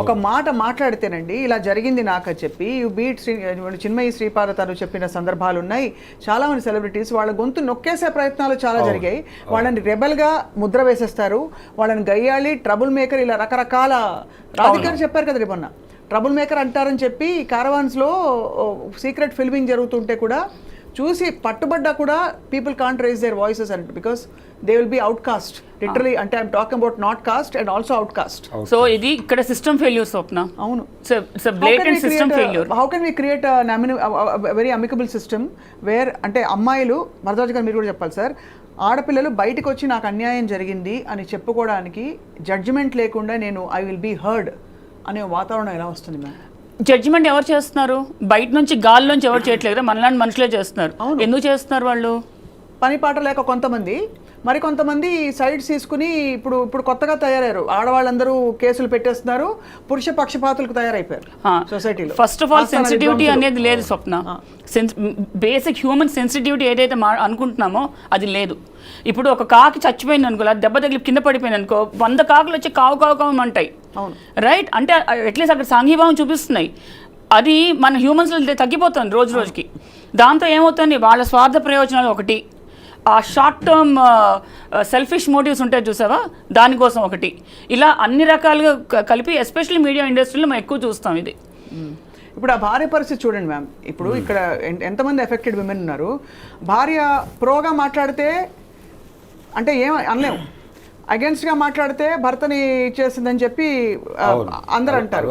Speaker 1: ఒక మాట మాట్లాడితేనండి ఇలా జరిగింది నాకు అని చెప్పి బీట్ చిన్మయి శ్రీపాద తను చెప్పిన సందర్భాలు ఉన్నాయి. చాలా మంది సెలబ్రిటీస్ వాళ్ళ గొంతు నొక్కేసే ప్రయత్నాలు చాలా జరిగాయి. వాళ్ళని రెబల్గా ముద్ర వేసేస్తారు, వాళ్ళని గయ్యాలి, ట్రబుల్ మేకర్, ఇలా రకరకాల రాధికారు చెప్పారు కదా మొన్న, ట్రబుల్ మేకర్ అంటారని చెప్పి కారవాన్స్లో సీక్రెట్ ఫిల్మింగ్ జరుగుతుంటే కూడా చూసి పట్టుబడ్డా కూడా people can't raise their voices and because they will be outcast literally. అంటే I'm talking about not caste and also outcast.
Speaker 3: So ఇది ఇక్కడ సిస్టమ్ ఫెయిల్యూర్ స్వప్న.
Speaker 1: అవును,
Speaker 3: blatant system failure.
Speaker 1: How can we create very amicable system where, అంటే అమ్మాయిలు, భరద్వాజ్ గారు మీరు కూడా చెప్పాలి సార్, ఆడపిల్లలు బయటకు వచ్చి నాకు అన్యాయం జరిగింది అని చెప్పుకోవడానికి జడ్జిమెంట్ లేకుండా నేను ఐ విల్ బీ హర్డ్ అనే వాతావరణం ఎలా వస్తుంది మ్యామ్?
Speaker 3: జడ్జిమెంట్ ఎవరు చేస్తున్నారు? బయట నుంచి గాల్లోంచి ఎవరు చేయట్లేదు, మనలాంటి మనుషులే చేస్తున్నారు. ఎందుకు చేస్తున్నారు వాళ్ళు?
Speaker 1: పని పాట లేక కొంతమంది, మరి కొంతమంది సైడ్స్ తీసుకుని ఇప్పుడు కొత్తగా తయారయ్యారు, ఆడవాళ్ళందరూ కేసులు పెట్టేస్తున్నారు, పురుష పక్షపాతులకు తయారైపోయారు సొసైటీలో.
Speaker 3: ఫస్ట్ ఆఫ్ ఆల్ సెన్సిటివిటీ అనేది లేదు స్వప్న. బేసిక్ హ్యూమన్ సెన్సిటివిటీ ఏదైతే అనుకుంటున్నామో అది లేదు. ఇప్పుడు ఒక కాకి చచ్చిపోయింది అనుకో, అది దెబ్బ తగిలి కింద పడిపోయింది అనుకో, 100 కాకులు వచ్చి కావు కావు కావు అంటాయి, రైట్? అంటే అట్లీస్ట్ అక్కడ సాంఘీభావం చూపిస్తున్నాయి. అది మన హ్యూమన్స్లో తగ్గిపోతుంది రోజు రోజుకి. దాంతో ఏమవుతుంది, వాళ్ళ స్వార్థ ప్రయోజనాలు ఒకటి, ఆ షార్ట్ టర్మ్ సెల్ఫిష్ మోటివ్స్ ఉంటాయి చూసావా, దానికోసం ఒకటి, ఇలా అన్ని రకాలుగా కలిపి ఎస్పెషల్లీ మీడియా ఇండస్ట్రీలో మనం ఎక్కువ చూస్తాం ఇది.
Speaker 1: ఇప్పుడు ఆ భార్య పరిస్థితి చూడండి మ్యామ్. ఇప్పుడు ఇక్కడ ఎంతమంది ఎఫెక్టెడ్ విమెన్ ఉన్నారు. భార్య ప్రోగా మాట్లాడితే అంటే ఏం అనలేము, అగేన్స్ట్గా మాట్లాడితే భర్తని చేసిందని చెప్పి అందరూ అంటారు.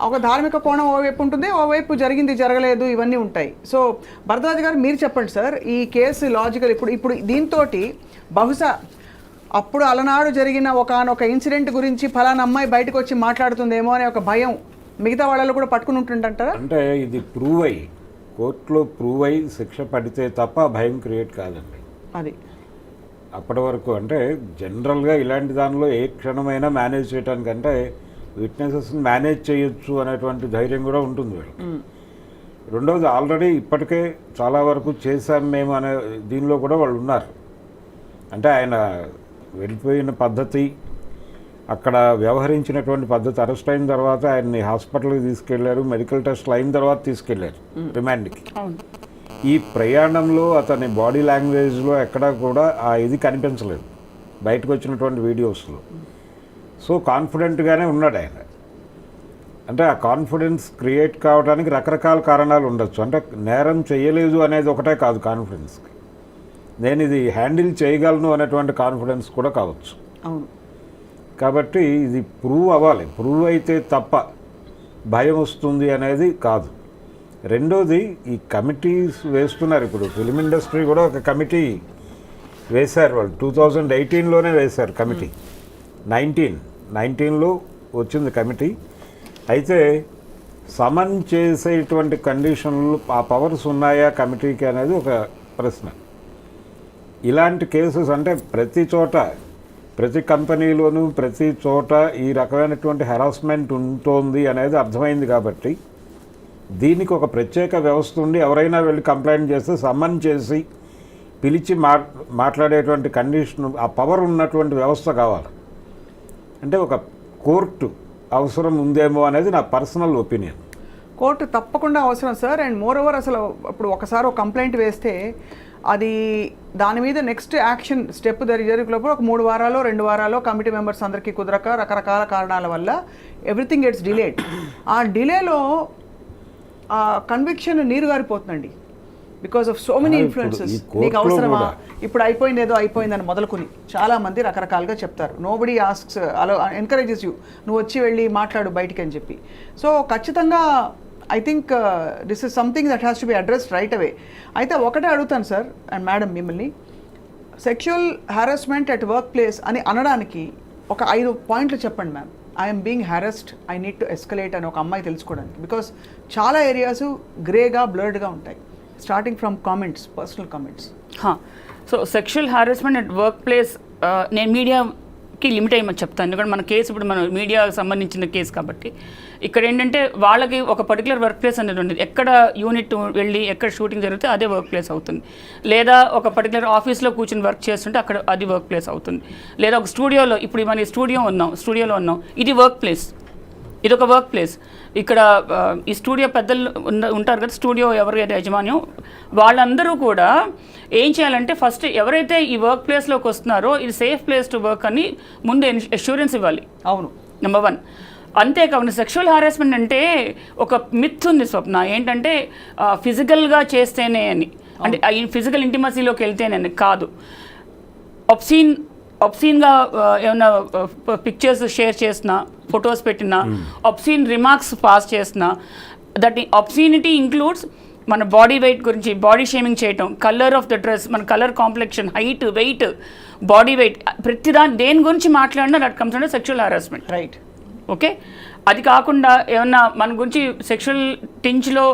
Speaker 1: ఒక ధార్మిక కోణం ఓవైపు ఉంటుంది, ఓవైపు జరిగింది జరగలేదు ఇవన్నీ ఉంటాయి. సో భరద్వాజ్ గారు మీరు చెప్పండి సార్, ఈ కేసు లాజికల్ ఇప్పుడు దీంతో బహుశా అప్పుడు అలనాడు జరిగిన ఒక ఇన్సిడెంట్ గురించి ఫలానా అమ్మాయి బయటకు వచ్చి మాట్లాడుతుందేమో అనే ఒక భయం మిగతా వాళ్ళలో కూడా పట్టుకుని ఉంటుందంటారా?
Speaker 2: అంటే ఇది ప్రూవ్ అయ్యి కోర్టులో ప్రూవ్ అయ్యి శిక్ష పడితే తప్ప భయం క్రియేట్ కాదండి.
Speaker 1: అది అప్పటి
Speaker 2: వరకు అంటే జనరల్గా ఇలాంటి దానిలో ఏ క్షణమైనా మేనేజ్ చేయడానికంటే విట్నెసెస్ని మేనేజ్ చేయొచ్చు అనేటువంటి ధైర్యం కూడా ఉంటుంది వీళ్ళకి. రెండవది ఆల్రెడీ ఇప్పటికే చాలా వరకు చేశాం మేము అనే దీనిలో కూడా వాళ్ళు ఉన్నారు. అంటే ఆయన వెళ్ళిపోయిన పద్ధతి, అక్కడ వ్యవహరించినటువంటి పద్ధతి, అరెస్ట్ అయిన తర్వాత ఆయన్ని హాస్పిటల్కి తీసుకెళ్లారు, మెడికల్ టెస్ట్లు అయిన తర్వాత తీసుకెళ్లారు రిమాండ్కి. ఈ ప్రయాణంలో అతని బాడీ లాంగ్వేజ్లో ఎక్కడా కూడా ఆ ఇది కనిపించలేదు బయటకు వచ్చినటువంటి వీడియోస్లో. సో కాన్ఫిడెంట్గానే ఉన్నాడు ఆయన. అంటే ఆ కాన్ఫిడెన్స్ క్రియేట్ కావడానికి రకరకాల కారణాలు ఉండొచ్చు. అంటే నేరం చేయలేదు అనేది ఒకటే కాదు కాన్ఫిడెన్స్కి, నేను ఇది హ్యాండిల్ చేయగలను అనేటువంటి కాన్ఫిడెన్స్ కూడా కావచ్చు.
Speaker 1: అవును.
Speaker 2: కాబట్టి ఇది ప్రూవ్ అవ్వాలి. ప్రూవ్ అయితే తప్ప భయం వస్తుంది అనేది కాదు. రెండోది, ఈ కమిటీస్ వేస్తున్నారు. ఇప్పుడు ఫిలిం ఇండస్ట్రీ కూడా ఒక కమిటీ వేశారు వాళ్ళు. 2018లోనే వేశారు కమిటీ. 19లో వచ్చింది కమిటీ. అయితే సమన్ చేసేటువంటి కండిషన్లు, ఆ పవర్స్ ఉన్నాయా కమిటీకి అనేది ఒక ప్రశ్న. ఇలాంటి కేసెస్ అంటే ప్రతి చోట, ప్రతి కంపెనీలోనూ ప్రతి చోట ఈ రకమైనటువంటి హెరాస్మెంట్ ఉంటుంది అనేది అర్థమైంది. కాబట్టి దీనికి ఒక ప్రత్యేక వ్యవస్థ ఉండి ఎవరైనా వెళ్ళి కంప్లైంట్ చేస్తే సమ్మన్ చేసి పిలిచి మాట్లాడేటువంటి కండిషన్, ఆ పవర్ ఉన్నటువంటి వ్యవస్థ కావాలి. అంటే ఒక కోర్టు అవసరం ఉందేమో అనేది నా పర్సనల్ ఒపీనియన్.
Speaker 1: కోర్టు తప్పకుండా అవసరం సార్. అండ్ మోర్ ఓవర్ అసలు ఇప్పుడు ఒకసారి ఒక కంప్లైంట్ వేస్తే అది దాని మీద నెక్స్ట్ యాక్షన్ స్టెప్ జరిగేలోపు ఒక 3 వారాలు 2 వారాలు కమిటీ మెంబర్స్ అందరికీ కుదరక రకరకాల కారణాల వల్ల ఎవ్రీథింగ్ గెట్స్ డిలేడ్. ఆ డిలేలో ఆ కన్విక్షన్ నీరు గారిపోతుందండి, because of so many influences. నీకు అవసరమా, ఇప్పుడు అయిపోయింది ఏదో అయిపోయిందని మొదలుకొని చాలామంది రకరకాలుగా చెప్తారు. నోబడీ ఆస్క్స్, అలా ఎంకరేజెస్ యూ, నువ్వు వచ్చి వెళ్ళి మాట్లాడు బయటికి అని చెప్పి. సో ఖచ్చితంగా I think this is something that has to be addressed right away. అయితే ఒకటే అడుగుతాను సార్ అండ్ మేడం మిమ్మల్ని, sexual harassment at work place అని అనడానికి ఒక 5 పాయింట్లు చెప్పండి ma'am. I'm being harassed, I need to escalate అని ఒక అమ్మాయి తెలుసుకోవడానికి. బికాస్ చాలా ఏరియాస్ గ్రేగా బ్లర్డ్గా ఉంటాయి, starting from comments, personal comments.
Speaker 3: So sexual harassment at work place నేను మీడియాకి లిమిట్ అయ్యమని చెప్తాను. ఎందుకంటే మన కేసు ఇప్పుడు మన మీడియాకి సంబంధించిన కేసు కాబట్టి ఇక్కడ ఏంటంటే వాళ్ళకి ఒక పర్టికులర్ వర్క్ ప్లేస్ అనేది ఉండేది. ఎక్కడ యూనిట్ వెళ్ళి ఎక్కడ షూటింగ్ జరిగితే అదే వర్క్ ప్లేస్ అవుతుంది. లేదా ఒక పర్టికులర్ ఆఫీస్లో కూర్చొని వర్క్ చేస్తుంటే అక్కడ అది వర్క్ ప్లేస్ అవుతుంది. లేదా ఒక స్టూడియోలో, ఇప్పుడు మన స్టూడియోలో ఉన్నాం, ఇది వర్క్ ప్లేస్, ఇది ఒక వర్క్ ప్లేస్. ఇక్కడ ఈ స్టూడియో పెద్దలు ఉంటారు కదా, స్టూడియో ఎవరైతే యజమాన్యం, వాళ్ళందరూ కూడా ఏం చేయాలంటే ఫస్ట్ ఎవరైతే ఈ వర్క్ ప్లేస్లోకి వస్తున్నారో ఇది సేఫ్ ప్లేస్ టు వర్క్ అని ముందు అష్యూరెన్స్ ఇవ్వాలి.
Speaker 1: అవును,
Speaker 3: నెంబర్ 1. అంతేకాకుండా సెక్షువల్ హారాస్మెంట్ అంటే ఒక మిత్ ఉంది స్వప్న, ఏంటంటే ఫిజికల్గా చేస్తేనే అని, అంటే ఫిజికల్ ఇంటిమసీలోకి వెళ్తేనే కాదు. ఒబ్సీన్గా ఏమైనా పిక్చర్స్ షేర్ చేసినా, ఫొటోస్ పెట్టినా, ఒబ్సీన్ రిమార్క్స్ పాస్ చేసినా, దట్ ఒబ్సీనిటీ ఇంక్లూడ్స్ మన బాడీ వెయిట్ గురించి బాడీ షేమింగ్ చేయటం, కలర్ ఆఫ్ ద డ్రెస్, మన colour complexion, height, weight, body weight, దేని గురించి మాట్లాడినా that comes under sexual harassment.
Speaker 1: Right,
Speaker 3: okay. అది కాకుండా ఏమన్నా మన గురించి సెక్షువల్ టించ్లో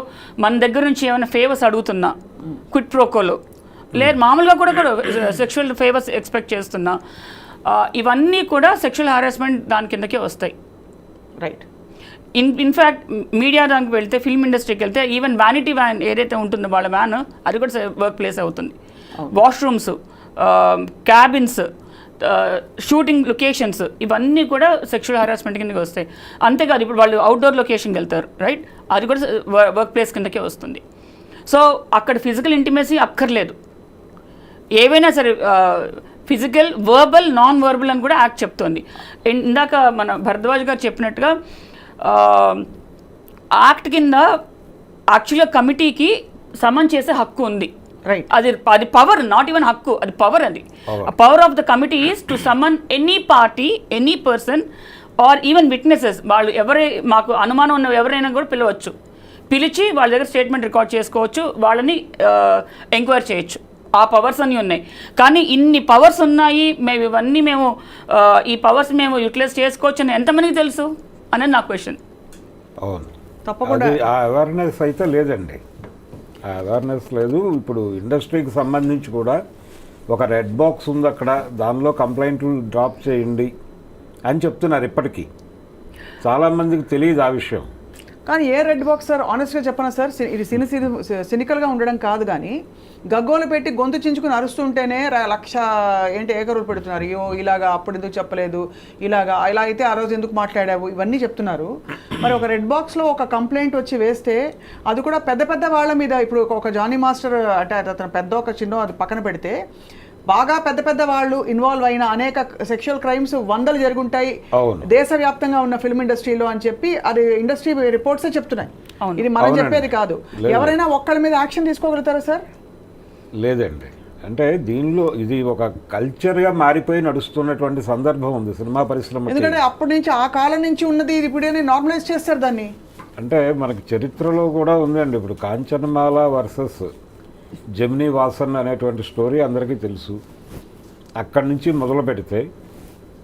Speaker 3: మన దగ్గర నుంచి ఏమైనా ఫేవర్స్ అడుగుతున్నా, క్విట్ ప్రోకోలో, లేదు మామూలుగా కూడా సెక్షువల్ ఫేవర్స్ ఎక్స్పెక్ట్ చేస్తున్నా, ఇవన్నీ కూడా సెక్షువల్ హారాస్మెంట్ దాని కిందకే వస్తాయి.
Speaker 1: రైట్.
Speaker 3: ఇన్ఫ్యాక్ట్ మీడియా దానికి వెళ్తే, ఫిల్మ్ ఇండస్ట్రీకి వెళ్తే ఈవెన్ వ్యానిటీ వ్యాన్ ఏదైతే ఉంటుందో వాళ్ళ వ్యాన్, అది కూడా వర్క్ ప్లేస్ అవుతుంది. వాష్రూమ్స్, క్యాబిన్స్, షూటింగ్ లొకేషన్స్, ఇవన్నీ కూడా సెక్షువల్ హారాస్మెంట్ కిందకి వస్తాయి. అంతేకాదు ఇప్పుడు వాళ్ళు అవుట్డోర్ లొకేషన్కి వెళ్తారు, రైట్, అది కూడా వర్క్ ప్లేస్ కిందకే వస్తుంది. సో అక్కడ ఫిజికల్ ఇంటిమసీ అక్కర్లేదు, ఏవైనా సరే ఫిజికల్, వర్బల్, నాన్ వర్బల్ అని కూడా యాక్ట్ చెప్తోంది. ఇందాక మన భరద్వాజ్ గారు చెప్పినట్టుగా యాక్ట్ కింద యాక్చువల్గా కమిటీకి సమన్ చేసే హక్కు ఉంది.
Speaker 1: రైట్,
Speaker 3: అది పవర్, నాట్ ఈవెన్ హక్కు, అది పవర్. అది power of the committee is to summon any party, any person or even witnesses. వాళ్ళు మాకు అనుమానం ఉన్న ఎవరైనా కూడా పిలవచ్చు, పిలిచి వాళ్ళ దగ్గర స్టేట్మెంట్ రికార్డ్ చేసుకోవచ్చు, వాళ్ళని ఎంక్వైరీ చేయొచ్చు. ఆ పవర్స్ అన్నీ ఉన్నాయి. కానీ ఇన్ని పవర్స్ ఉన్నాయి, ఇవన్నీ ఈ పవర్స్ మేము యూటిలైజ్ చేసుకోవచ్చు అని ఎంతమందికి తెలుసు అనేది నా క్వశ్చన్.
Speaker 2: అవును,
Speaker 1: తప్పకుండా
Speaker 2: ఆ అవేర్నెస్ అయితే లేదండి, ఆ అవేర్నెస్ లేదు. ఇప్పుడు ఇండస్ట్రీకి సంబంధించి కూడా ఒక రెడ్ బాక్స్ ఉంది అక్కడ, దానిలో కంప్లైంట్లు డ్రాప్ చేయండి అని చెప్తున్నారు ఇప్పటికీ. చాలామందికి తెలియదు ఆ విషయం.
Speaker 1: కానీ ఏ రెడ్ బాక్స్ సార్, ఆనెస్ట్గా చెప్పనా సార్, ఇది సినికల్గా ఉండడం కాదు, కానీ గగ్గోలు పెట్టి గొంతు చించుకుని అరుస్తుంటేనే లక్ష ఏకరులు పెడుతున్నారు. అయ్యో ఇలాగా అప్పుడు ఎందుకు చెప్పలేదు, ఇలా అయితే ఆ రోజు ఎందుకు మాట్లాడావు, ఇవన్నీ చెప్తున్నారు. మరి ఒక రెడ్ బాక్స్లో ఒక కంప్లైంట్ వచ్చి వేస్తే అది కూడా పెద్ద పెద్ద వాళ్ళ మీద, ఇప్పుడు ఒక జానీ మాస్టర్ అంటే అతను పెద్ద ఒక చిన్న అది పక్కన పెడితే బాగా పెద్ద పెద్ద వాళ్ళు ఇన్వాల్వ్ అయిన అనేక సెక్షువల్ క్రైమ్స్ 100 జరుగుంటాయి దేశవ్యాప్తంగా ఉన్న ఫిల్మ్ ఇండస్ట్రీలో అని చెప్పి అది ఇండస్ట్రీ రిపోర్ట్సే చెప్తున్నాయి. ఇది మనం చెప్పేది కాదు. ఎవరైనా ఒక్కళ్ళ మీద యాక్షన్ తీసుకోగలుగుతారా సార్?
Speaker 2: లేదండి. అంటే దీనిలో ఇది ఒక కల్చర్గా మారిపోయి నడుస్తున్నటువంటి సందర్భం ఉంది సినిమా పరిశ్రమ.
Speaker 1: ఎందుకంటే అప్పటి నుంచి ఆ కాలం నుంచి ఉన్నది ఇప్పుడే నార్మలైజ్ చేస్తారు దాన్ని.
Speaker 2: అంటే మనకి చరిత్రలో కూడా ఉందండి. ఇప్పుడు కాంచనమాల వర్సెస్ జెమినీ వాసన్ అనేటువంటి స్టోరీ అందరికీ తెలుసు. అక్కడి నుంచి మొదలు పెడితే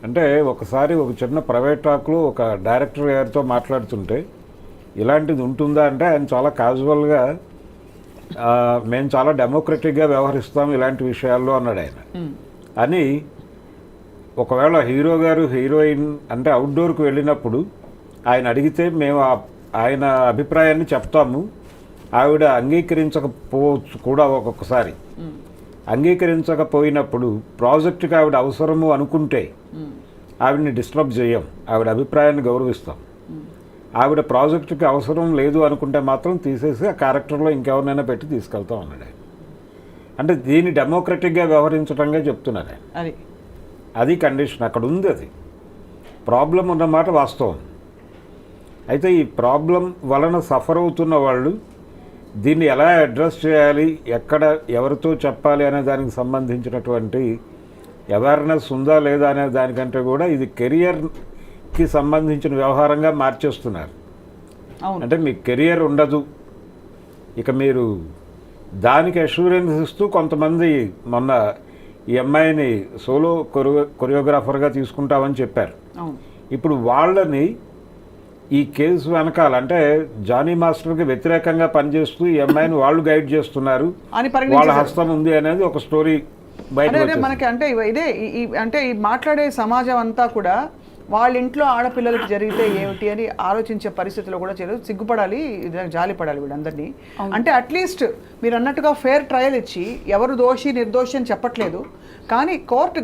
Speaker 2: అంటే ఒకసారి ఒక చిన్న ప్రైవేట్ టాక్లో ఒక డైరెక్టర్ గారితో మాట్లాడుతుంటే ఇలాంటిది ఉంటుందా అంటే ఆయన చాలా క్యాజువల్గా మేము చాలా డెమోక్రటిక్గా వ్యవహరిస్తాం ఇలాంటి విషయాల్లో అన్నాడు ఆయన. అని ఒకవేళ హీరో గారు హీరోయిన్ అంటే అవుట్డోర్కి వెళ్ళినప్పుడు ఆయన అడిగితే మేము ఆయన అభిప్రాయాన్ని చెప్తాము, ఆవిడ అంగీకరించకపోవచ్చు కూడా ఒక్కొక్కసారి. అంగీకరించకపోయినప్పుడు ప్రాజెక్టుకి ఆవిడ అవసరము అనుకుంటే ఆవిడని డిస్టర్బ్ చేయం, ఆవిడ అభిప్రాయాన్ని గౌరవిస్తాం. ఆవిడ ప్రాజెక్టుకి అవసరం లేదు అనుకుంటే మాత్రం తీసేసి ఆ క్యారెక్టర్లో ఇంకెవరినైనా పెట్టి తీసుకెళ్తాం అన్నాడు ఆయన. అంటే దీన్ని డెమోక్రటిక్గా వ్యవహరించడంగా చెప్తున్నారు ఆయన. అది కండిషన్ అక్కడ ఉంది. అది ప్రాబ్లం ఉన్నమాట వాస్తవం. అయితే ఈ ప్రాబ్లం వలన సఫర్ అవుతున్న వాళ్ళు దీన్ని ఎలా అడ్రస్ చేయాలి, ఎక్కడ ఎవరితో చెప్పాలి అనే దానికి సంబంధించినటువంటి అవేర్నెస్ ఉందా లేదా అనే దానికంటే కూడా ఇది కెరియర్కి సంబంధించిన వ్యవహారంగా మార్చేస్తున్నారు. అంటే మీ కెరియర్ ఉండదు, ఇక మీరు దానికి అష్యూరెన్స్ ఇస్తూ కొంతమంది మొన్న ఈ అమ్మాయిని సోలో కొరియోగ్రాఫర్గా తీసుకుంటామని చెప్పారు. ఇప్పుడు వాళ్ళని ఈ కేసు వెనకాల అంటే జానీ మాస్టర్కి వ్యతిరేకంగా పనిచేస్తూ ఈ అమ్మాయిని వాళ్ళు గైడ్ చేస్తున్నారు, వాళ్ళ హస్తం ఉంది అనేది ఒక స్టోరీ బయట
Speaker 1: మనకి. అంటే ఇదే అంటే ఈ మాట్లాడే సమాజం అంతా కూడా వాళ్ళ ఇంట్లో ఆడపిల్లలకి జరిగితే ఏమిటి అని ఆలోచించే పరిస్థితిలో కూడా చేయలేదు. సిగ్గుపడాలి, జాలిపడాలి వీళ్ళందరినీ. అంటే అట్లీస్ట్ మీరు అన్నట్టుగా ఫేర్ ట్రయల్ ఇచ్చి ఎవరు దోషి నిర్దోషి అని చెప్పట్లేదు, కానీ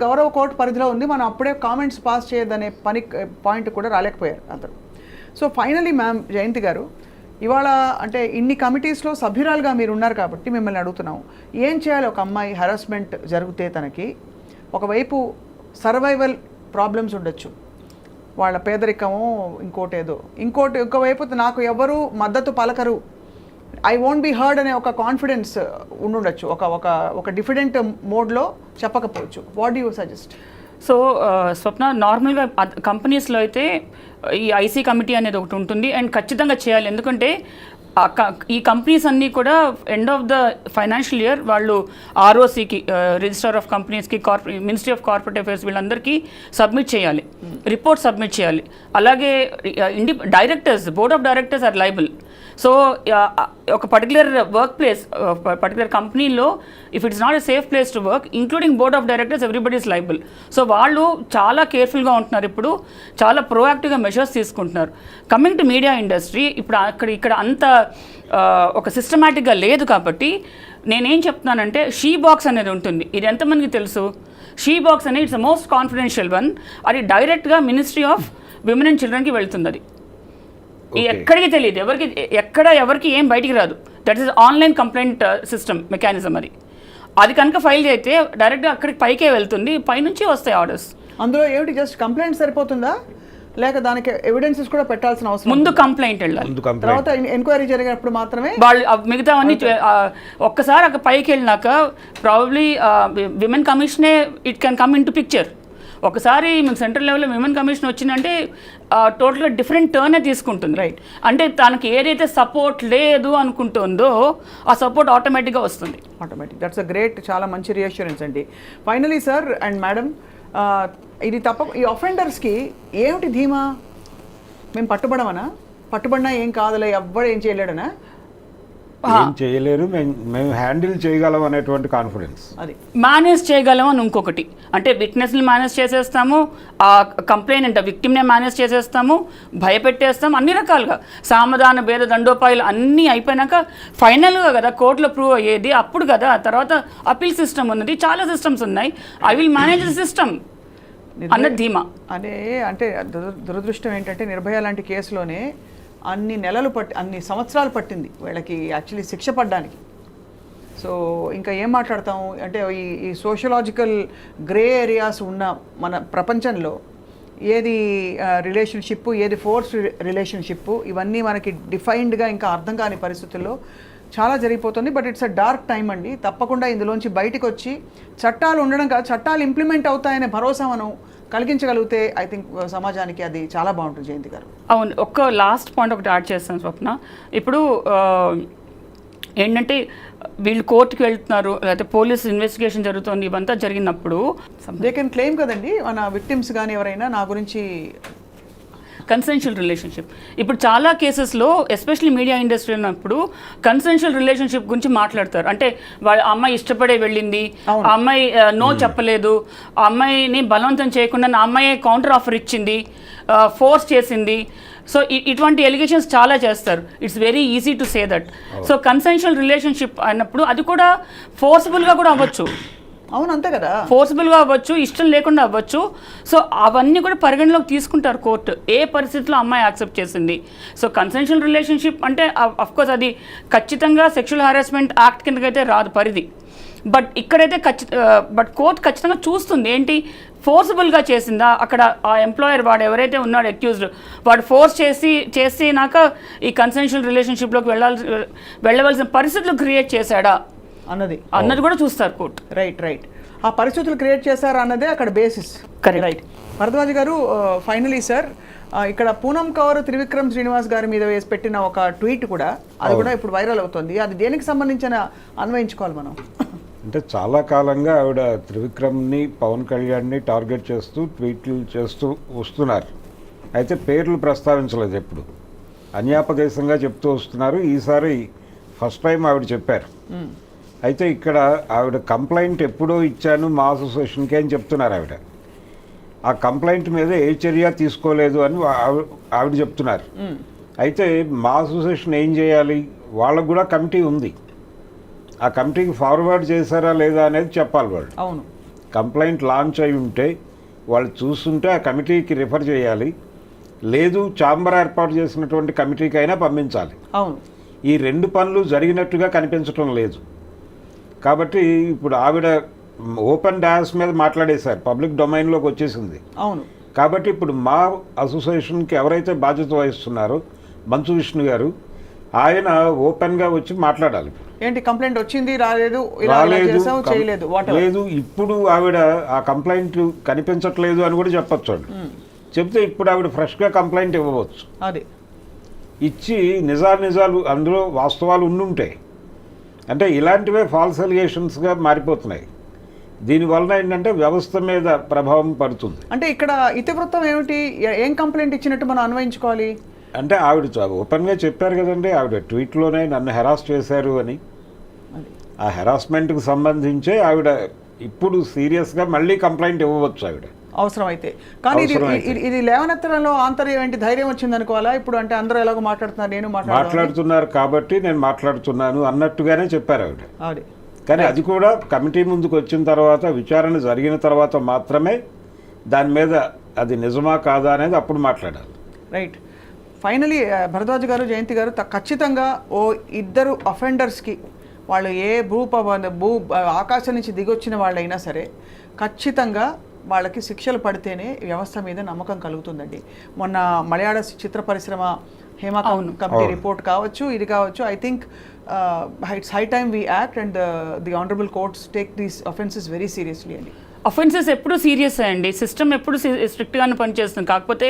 Speaker 1: గౌరవ కోర్టు పరిధిలో ఉంది, మనం అప్పుడే కామెంట్స్ పాస్ చేయదనే పాయింట్ కూడా రాలేకపోయారు అందరూ. సో ఫైనలీ మ్యామ్ జయంతి గారు, ఇవాళ అంటే ఇన్ని కమిటీస్లో సభ్యురాలుగా మీరు ఉన్నారు కాబట్టి మిమ్మల్ని అడుగుతున్నాం, ఏం చేయాలి ఒక అమ్మాయి హెరాస్మెంట్ జరిగితే? తనకి ఒకవైపు సర్వైవల్ ప్రాబ్లమ్స్ ఉండొచ్చు, వాళ్ళ పేదరికము ఇంకోవైపు నాకు ఎవరు మద్దతు పలకరు, ఐ వోంట్ బి హర్డ్ అనే ఒక కాన్ఫిడెన్స్ ఉండొచ్చు, ఒక డిఫరెంట్ మోడ్లో చెప్పకపోవచ్చు. What do you suggest?
Speaker 3: So Swapna, నార్మల్గా కంపెనీస్లో అయితే ఈ ఐసీ కమిటీ అనేది ఒకటి ఉంటుంది అండ్ ఖచ్చితంగా చేయాలి. ఎందుకంటే ఈ కంపెనీస్ అన్నీ కూడా end of the financial year వాళ్ళు ఆర్ఓసికి, రిజిస్టర్ ఆఫ్ కంపెనీస్కి, మినిస్ట్రీ ఆఫ్ కార్పొరేట్ అఫైర్స్ వీళ్ళందరికీ సబ్మిట్ చేయాలి, రిపోర్ట్ సబ్మిట్ చేయాలి. అలాగే directors, board of directors are liable. So ఒక పర్టికులర్ వర్క్ ప్లేస్, పర్టికులర్ కంపెనీలో if it's not a safe place to work, including board of directors, everybody is liable. So వాళ్ళు చాలా కేర్ఫుల్గా ఉంటున్నారు, ఇప్పుడు చాలా ప్రోయాక్టివ్గా మెషర్స్ తీసుకుంటున్నారు. కమింగ్ టు మీడియా ఇండస్ట్రీ, ఇప్పుడు ఇక్కడ అంత ఒక సిస్టమేటిక్గా లేదు కాబట్టి నేనేం చెప్తున్నానంటే షీ బాక్స్ అనేది ఉంటుంది. ఇది ఎంతమందికి తెలుసు? షీ బాక్స్ అనేది ఇట్స్ మోస్ట్ కాన్ఫిడెన్షియల్ వన్. అది డైరెక్ట్గా మినిస్ట్రీ ఆఫ్ విమెన్ అండ్ చిల్డ్రన్కి వెళ్తుంది. అది ఎక్కడికి తెలియదు, ఎవరికి ఏం బయటికి రాదు. That is online complaint system mechanism. అది కనుక ఫైల్ చేస్తే డైరెక్ట్గా అక్కడికి పైకే వెళ్తుంది, పైనుంచి వస్తాయి ఆర్డర్స్.
Speaker 1: అందులో ఏమిటి జస్ట్ కంప్లైంట్ సరిపోతుందా, లేక దానికి ఎవిడెన్సెస్ కూడా పెట్టాల్సిన అవసరం?
Speaker 3: ముందు కంప్లైంట్ వెళ్ళాలి,
Speaker 1: తర్వాత ఎంక్వైరీ జరిగినప్పుడు మాత్రమే
Speaker 3: వాళ్ళు మిగతావన్నీ. ఒక్కసారి అక్కడ పైకి వెళ్ళినాక ప్రాబబ్లీ విమెన్ కమిషనే it can come in to picture. ఒకసారి మీకు సెంట్రల్ లెవెల్లో విమెన్ కమిషన్ వచ్చిందంటే టోటల్గా డిఫరెంట్ టర్నే తీసుకుంటుంది. రైట్, అంటే తనకి ఏదైతే సపోర్ట్ లేదు అనుకుంటుందో ఆ సపోర్ట్ ఆటోమేటిక్గా వస్తుంది.
Speaker 1: దట్స్ అ గ్రేట్, చాలా మంచి రియాష్యూరెన్స్ అండి. ఫైనలీ సార్ అండ్ మేడం, ఇది ఈ అఫెండర్స్కి ఏమిటి ధీమా? మేము పట్టుబడమనా? పట్టుబడినా ఏం కాదులే, ఎవ్వడు ఏం చేయలేడనా?
Speaker 2: ఏం చేయలేరు, మేము హ్యాండిల్ చేయగలం అనేటువంటి కాన్ఫిడెన్స్.
Speaker 1: అది
Speaker 3: మేనేజ్ చేయగలం అని ఇంకొకటి, అంటే విట్నెస్ని మేనేజ్ చేసేస్తాము, ఆ కంప్లైంట్ విక్టిమ్నే మేనేజ్ చేసేస్తాము, భయపెట్టేస్తాము, అన్ని రకాలుగా సామధాన భేద దండోపాయాలు అన్నీ అయిపోయినాక ఫైనల్గా కదా కోర్టులో ప్రూవ్ అయ్యేది, అప్పుడు కదా. తర్వాత అపీల్ సిస్టమ్ ఉన్నది, చాలా సిస్టమ్స్ ఉన్నాయి. I will manage the system అన్న ధీమా.
Speaker 1: అంటే దురదృష్టం ఏంటంటే నిర్భయ లాంటి కేసులోనే అన్ని సంవత్సరాలు పట్టింది వీళ్ళకి యాక్చువల్లీ శిక్ష పడ్డానికి. సో ఇంకా ఏం మాట్లాడతాం అంటే ఈ సోషలాజికల్ గ్రే ఏరియాస్ ఉన్న మన ప్రపంచంలో ఏది రిలేషన్షిప్, ఏది ఫోర్స్ రిలేషన్షిప్, ఇవన్నీ మనకి డిఫైన్డ్గా ఇంకా అర్థం కాని పరిస్థితుల్లో చాలా జరిగిపోతుంది. But it's a dark time అండి. తప్పకుండా ఇందులోంచి బయటకు వచ్చి చట్టాలు ఉండడం కాదు, చట్టాలు ఇంప్లిమెంట్ అవుతాయనే భరోసా మనం కలిగించగలిగితే ఐ థింక్ సమాజానికి అది చాలా బాగుంటుంది. జయంతి గారు,
Speaker 3: అవును, ఒక్క లాస్ట్ పాయింట్ ఒకటి యాడ్ చేస్తాను స్వప్న. ఇప్పుడు ఏంటంటే వీళ్ళు కోర్టుకి వెళ్తున్నారు, లేకపోతే పోలీస్ ఇన్వెస్టిగేషన్ జరుగుతుంది, ఇవంతా జరిగినప్పుడు
Speaker 1: దే కెన్ క్లెయిమ్ కదండి మన విక్టిమ్స్ కానీ ఎవరైనా నా గురించి
Speaker 3: కన్సెన్షువల్ రిలేషన్షిప్. ఇప్పుడు చాలా కేసెస్లో ఎస్పెషల్లీ మీడియా ఇండస్ట్రీ ఉన్నప్పుడు కన్సెన్షువల్ రిలేషన్షిప్ గురించి మాట్లాడతారు. అంటే వాళ్ళ అమ్మాయి ఇష్టపడే వెళ్ళింది, ఆ అమ్మాయి నో చెప్పలేదు, ఆ అమ్మాయిని బలవంతం చేయకుండా ఆ అమ్మాయి కౌంటర్ ఆఫర్ ఇచ్చింది, ఫోర్స్ చేసింది. సో ఇటువంటి ఎలిగేషన్స్ చాలా చేస్తారు. It's very easy to say that. So consensual relationship అన్నప్పుడు అది కూడా ఫోర్స్ఫుల్గా కూడా అవ్వచ్చు.
Speaker 1: అవును, అంతే కదా, ఫోర్స్ఫుల్గా
Speaker 3: అవ్వచ్చు, ఇష్టం లేకుండా అవ్వచ్చు. సో అవన్నీ కూడా పరిగణలోకి తీసుకుంటారు కోర్టు, ఏ పరిస్థితిలో అమ్మాయి యాక్సెప్ట్ చేసింది. సో కన్సెన్షువల్ రిలేషన్షిప్ అంటే అఫ్కోర్స్ అది ఖచ్చితంగా సెక్షువల్ హారాస్మెంట్ యాక్ట్ కిందకైతే రాదు పరిధి. బట్ ఇక్కడైతే బట్ కోర్టు ఖచ్చితంగా చూస్తుంది ఏంటి ఫోర్సబుల్గా చేసిందా, అక్కడ ఆ ఎంప్లాయర్ వాడు ఎవరైతే ఉన్నాడో అక్యూజ్డ్ వాడు ఫోర్స్ చేసినాక ఈ కన్సెన్షువల్ రిలేషన్షిప్లోకి వెళ్ళవలసిన పరిస్థితులు క్రియేట్ చేశాడా అన్నది కూడా చూస్తారు కోర్టు.
Speaker 1: రైట్ ఆ పరిస్థితులు క్రియేట్ చేశారా అన్నదే అక్కడ బేసిస్. రైట్ భరద్వాజ్ గారు, ఫైనలీ సార్, ఇక్కడ పూనం కౌర్ త్రివిక్రమ్ శ్రీనివాస్ గారి మీద వేసి పెట్టిన ఒక ట్వీట్ కూడా అది కూడా ఇప్పుడు వైరల్ అవుతుంది. అది దేనికి సంబంధించిన అన్వయించుకోవాలి మనం?
Speaker 2: అంటే చాలా కాలంగా ఆవిడ త్రివిక్రమ్ని పవన్ కళ్యాణ్ని టార్గెట్ చేస్తూ ట్వీట్లు చేస్తూ వస్తున్నారు. అయితే పేర్లు ప్రస్తావించలేదు, ఎప్పుడు అన్యాపదేశంగా చెప్తూ వస్తున్నారు. ఈసారి ఫస్ట్ టైం ఆవిడ చెప్పారు. అయితే ఇక్కడ ఆవిడ కంప్లైంట్ ఎప్పుడో ఇచ్చాను మా అసోసియేషన్కి అని చెప్తున్నారు ఆవిడ. ఆ కంప్లైంట్ మీద ఏ చర్య తీసుకోలేదు అని ఆవిడ చెప్తున్నారు. అయితే మా అసోసియేషన్ ఏం చేయాలి? వాళ్ళకు కూడా కమిటీ ఉంది, ఆ కమిటీకి ఫార్వర్డ్ చేశారా లేదా అనేది చెప్పాలి వాళ్ళు.
Speaker 1: అవును,
Speaker 2: కంప్లైంట్ లాంచ్ అయి ఉంటే వాళ్ళు చూస్తుంటే ఆ కమిటీకి రిఫర్ చేయాలి, లేదు ఛాంబర్ ఏర్పాటు చేసినటువంటి కమిటీకి అయినా పంపించాలి.
Speaker 1: అవును,
Speaker 2: ఈ రెండు పనులు జరిగినట్టుగా కనిపించడం లేదు. కాబట్టి ఇప్పుడు ఆవిడ ఓపెన్ డాన్స్ మీద మాట్లాడేశారు, పబ్లిక్ డొమైన్లోకి వచ్చేసింది.
Speaker 1: అవును,
Speaker 2: కాబట్టి ఇప్పుడు మా అసోసియేషన్కి ఎవరైతే బాధ్యత వహిస్తున్నారో మంచు విష్ణు గారు, ఆయన ఓపెన్గా వచ్చి మాట్లాడాలి.
Speaker 1: ఏంటి కంప్లైంట్ వచ్చింది, రాలేదు,
Speaker 2: లేదు, ఇప్పుడు ఆవిడ ఆ కంప్లైంట్ కనిపించట్లేదు అని కూడా చెప్పచ్చు. చెప్తే ఇప్పుడు ఆవిడ ఫ్రెష్గా కంప్లైంట్ ఇవ్వవచ్చు.
Speaker 1: అది
Speaker 2: ఇచ్చి నిజాలు అందులో వాస్తవాలు ఉండుంటాయి. అంటే ఇలాంటివే ఫాల్స్ అలిగేషన్స్గా మారిపోతున్నాయి. దీనివలన ఏంటంటే వ్యవస్థ మీద ప్రభావం పడుతుంది.
Speaker 1: అంటే ఇక్కడ ఇతివృత్తం ఏమిటి, ఏం కంప్లైంట్ ఇచ్చినట్టు మనం అన్వయించుకోవాలి?
Speaker 2: అంటే ఆవిడ ఓపెన్గా చెప్పారు కదండి, ఆవిడ ట్వీట్లోనే నన్ను హెరాస్ చేశారు అని. ఆ హెరాస్మెంట్కి సంబంధించే ఆవిడ ఇప్పుడు సీరియస్గా మళ్ళీ కంప్లైంట్ ఇవ్వవచ్చు ఆవిడ
Speaker 1: అవసరమైతే. కానీ ఇది లేవనెత్తడంలో ఆంతర్యం ఏంటి, ధైర్యం వచ్చింది అనుకోవాలా ఇప్పుడు? అంటే అందరూ ఎలాగో మాట్లాడుతున్నారు, నేను
Speaker 2: మాట్లాడుతున్నారు కాబట్టి నేను మాట్లాడుతున్నాను అన్నట్టుగానే చెప్పారు ఆవిడ. కానీ అది కూడా కమిటీ ముందుకు వచ్చిన తర్వాత, విచారణ జరిగిన తర్వాత మాత్రమే దాని మీద అది నిజమా కాదా అనేది అప్పుడు మాట్లాడాలి.
Speaker 1: రైట్. ఫైనలీ భరద్వాజ్ గారు, జయంతి గారు, ఖచ్చితంగా ఓ ఇద్దరు అఫెండర్స్కి వాళ్ళు ఏ ఆకాశం నుంచి దిగొచ్చిన వాళ్ళైనా సరే ఖచ్చితంగా వాళ్ళకి శిక్షలు పడితేనే వ్యవస్థ మీద నమ్మకం కలుగుతుందండి. మొన్న మలయాళ చిత్ర పరిశ్రమ హేమా కమిటీ రిపోర్ట్ కావచ్చు, ఇది కావచ్చు. I think it's high time we act and the honourable courts take these offences very seriously అండి.
Speaker 3: అఫెన్సెస్ ఎప్పుడు సీరియస్ అండి, సిస్టమ్ ఎప్పుడు స్ట్రిక్ట్గానే పనిచేస్తుంది. కాకపోతే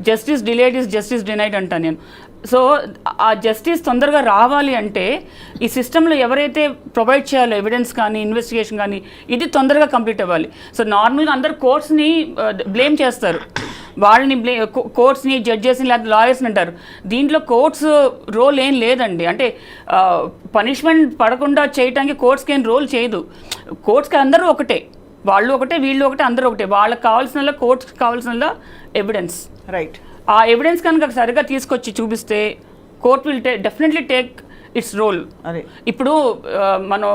Speaker 3: justice delayed is justice denied అంటాను నేను. సో ఆ జస్టిస్ తొందరగా రావాలి అంటే ఈ సిస్టంలో ఎవరైతే ప్రొవైడ్ చేయాలో ఎవిడెన్స్ కానీ ఇన్వెస్టిగేషన్ కానీ ఇది తొందరగా కంప్లీట్ అవ్వాలి. సో నార్మల్గా అందరు కోర్ట్స్ని బ్లేమ్ చేస్తారు, వాళ్ళని కోర్ట్స్ని జడ్జెస్ని లేదా లాయర్స్ని అంటారు. దీంట్లో కోర్ట్స్ రోల్ ఏం లేదండి. అంటే పనిష్మెంట్ పడకుండా చేయడానికి కోర్ట్స్కి ఏం రోల్ చేయదు. కోర్ట్స్కి అందరూ ఒకటే, వాళ్ళు ఒకటే, వీళ్ళు ఒకటే, అందరూ ఒకటే. వాళ్ళకి కావాల్సిన కోర్ట్స్కి కావాల్సిన ఎవిడెన్స్,
Speaker 1: రైట్,
Speaker 3: ఆ ఎవిడెన్స్ కనుక సరిగా తీసుకొచ్చి చూపిస్తే court will definitely take its role.
Speaker 1: అదే
Speaker 3: ఇప్పుడు మనం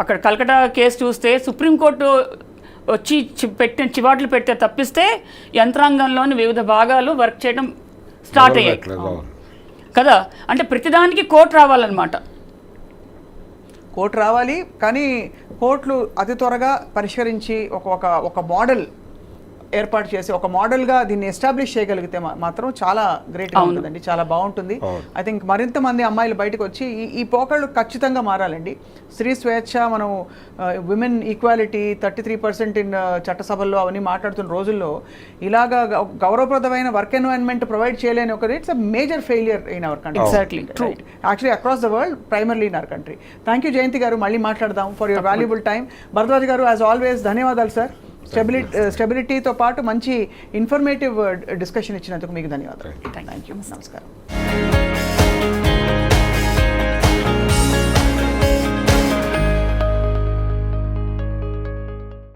Speaker 3: అక్కడ కల్కటా కేసు చూస్తే సుప్రీంకోర్టు వచ్చి చివాట్లు పెడితే తప్పిస్తే యంత్రాంగంలోని వివిధ భాగాలు వర్క్ చేయడం స్టార్ట్ అయ్యాయి కదా. అంటే ప్రతిదానికి కోర్టు రావాలన్నమాట.
Speaker 1: కోర్టు రావాలి, కానీ కోర్టులు అతి త్వరగా పరిష్కరించి ఒక మోడల్ ఏర్పాటు చేసి ఒక మోడల్గా దీన్ని ఎస్టాబ్లిష్ చేయగలిగితే మాత్రం చాలా గ్రేట్గా ఉంటుందండి, చాలా బాగుంటుంది. ఐ థింక్ మరింత మంది అమ్మాయిలు బయటకు వచ్చి ఈ పోకళ్ళు ఖచ్చితంగా మారాలండి. స్త్రీ స్వేచ్ఛ, మనం విమెన్ ఈక్వాలిటీ 33% ఇన్ చట్టసభల్లో అవన్నీ మాట్లాడుతున్న రోజుల్లో ఇలాగా గౌరవప్రదమైన వర్క్ ఎన్వైరన్మెంట్ ప్రొవైడ్ చేయలేని ఒక it's a major failure in our country.
Speaker 3: Exactly, true,
Speaker 1: actually across the world, primarily in our country. Thank you Jayanthi గారు, మళ్ళీ మాట్లాడదాం. For your valuable time. Bharadwaj గారు, యాజ్ ఆల్వేస్ ధన్యవాదాలు సార్. స్టెబిలిటీతో పాటు మంచి ఇన్ఫర్మేటివ్ డిస్కషన్ ఇచ్చినందుకు మీకు ధన్యవాదాలు. థ్యాంక్ యూ, నమస్కారం.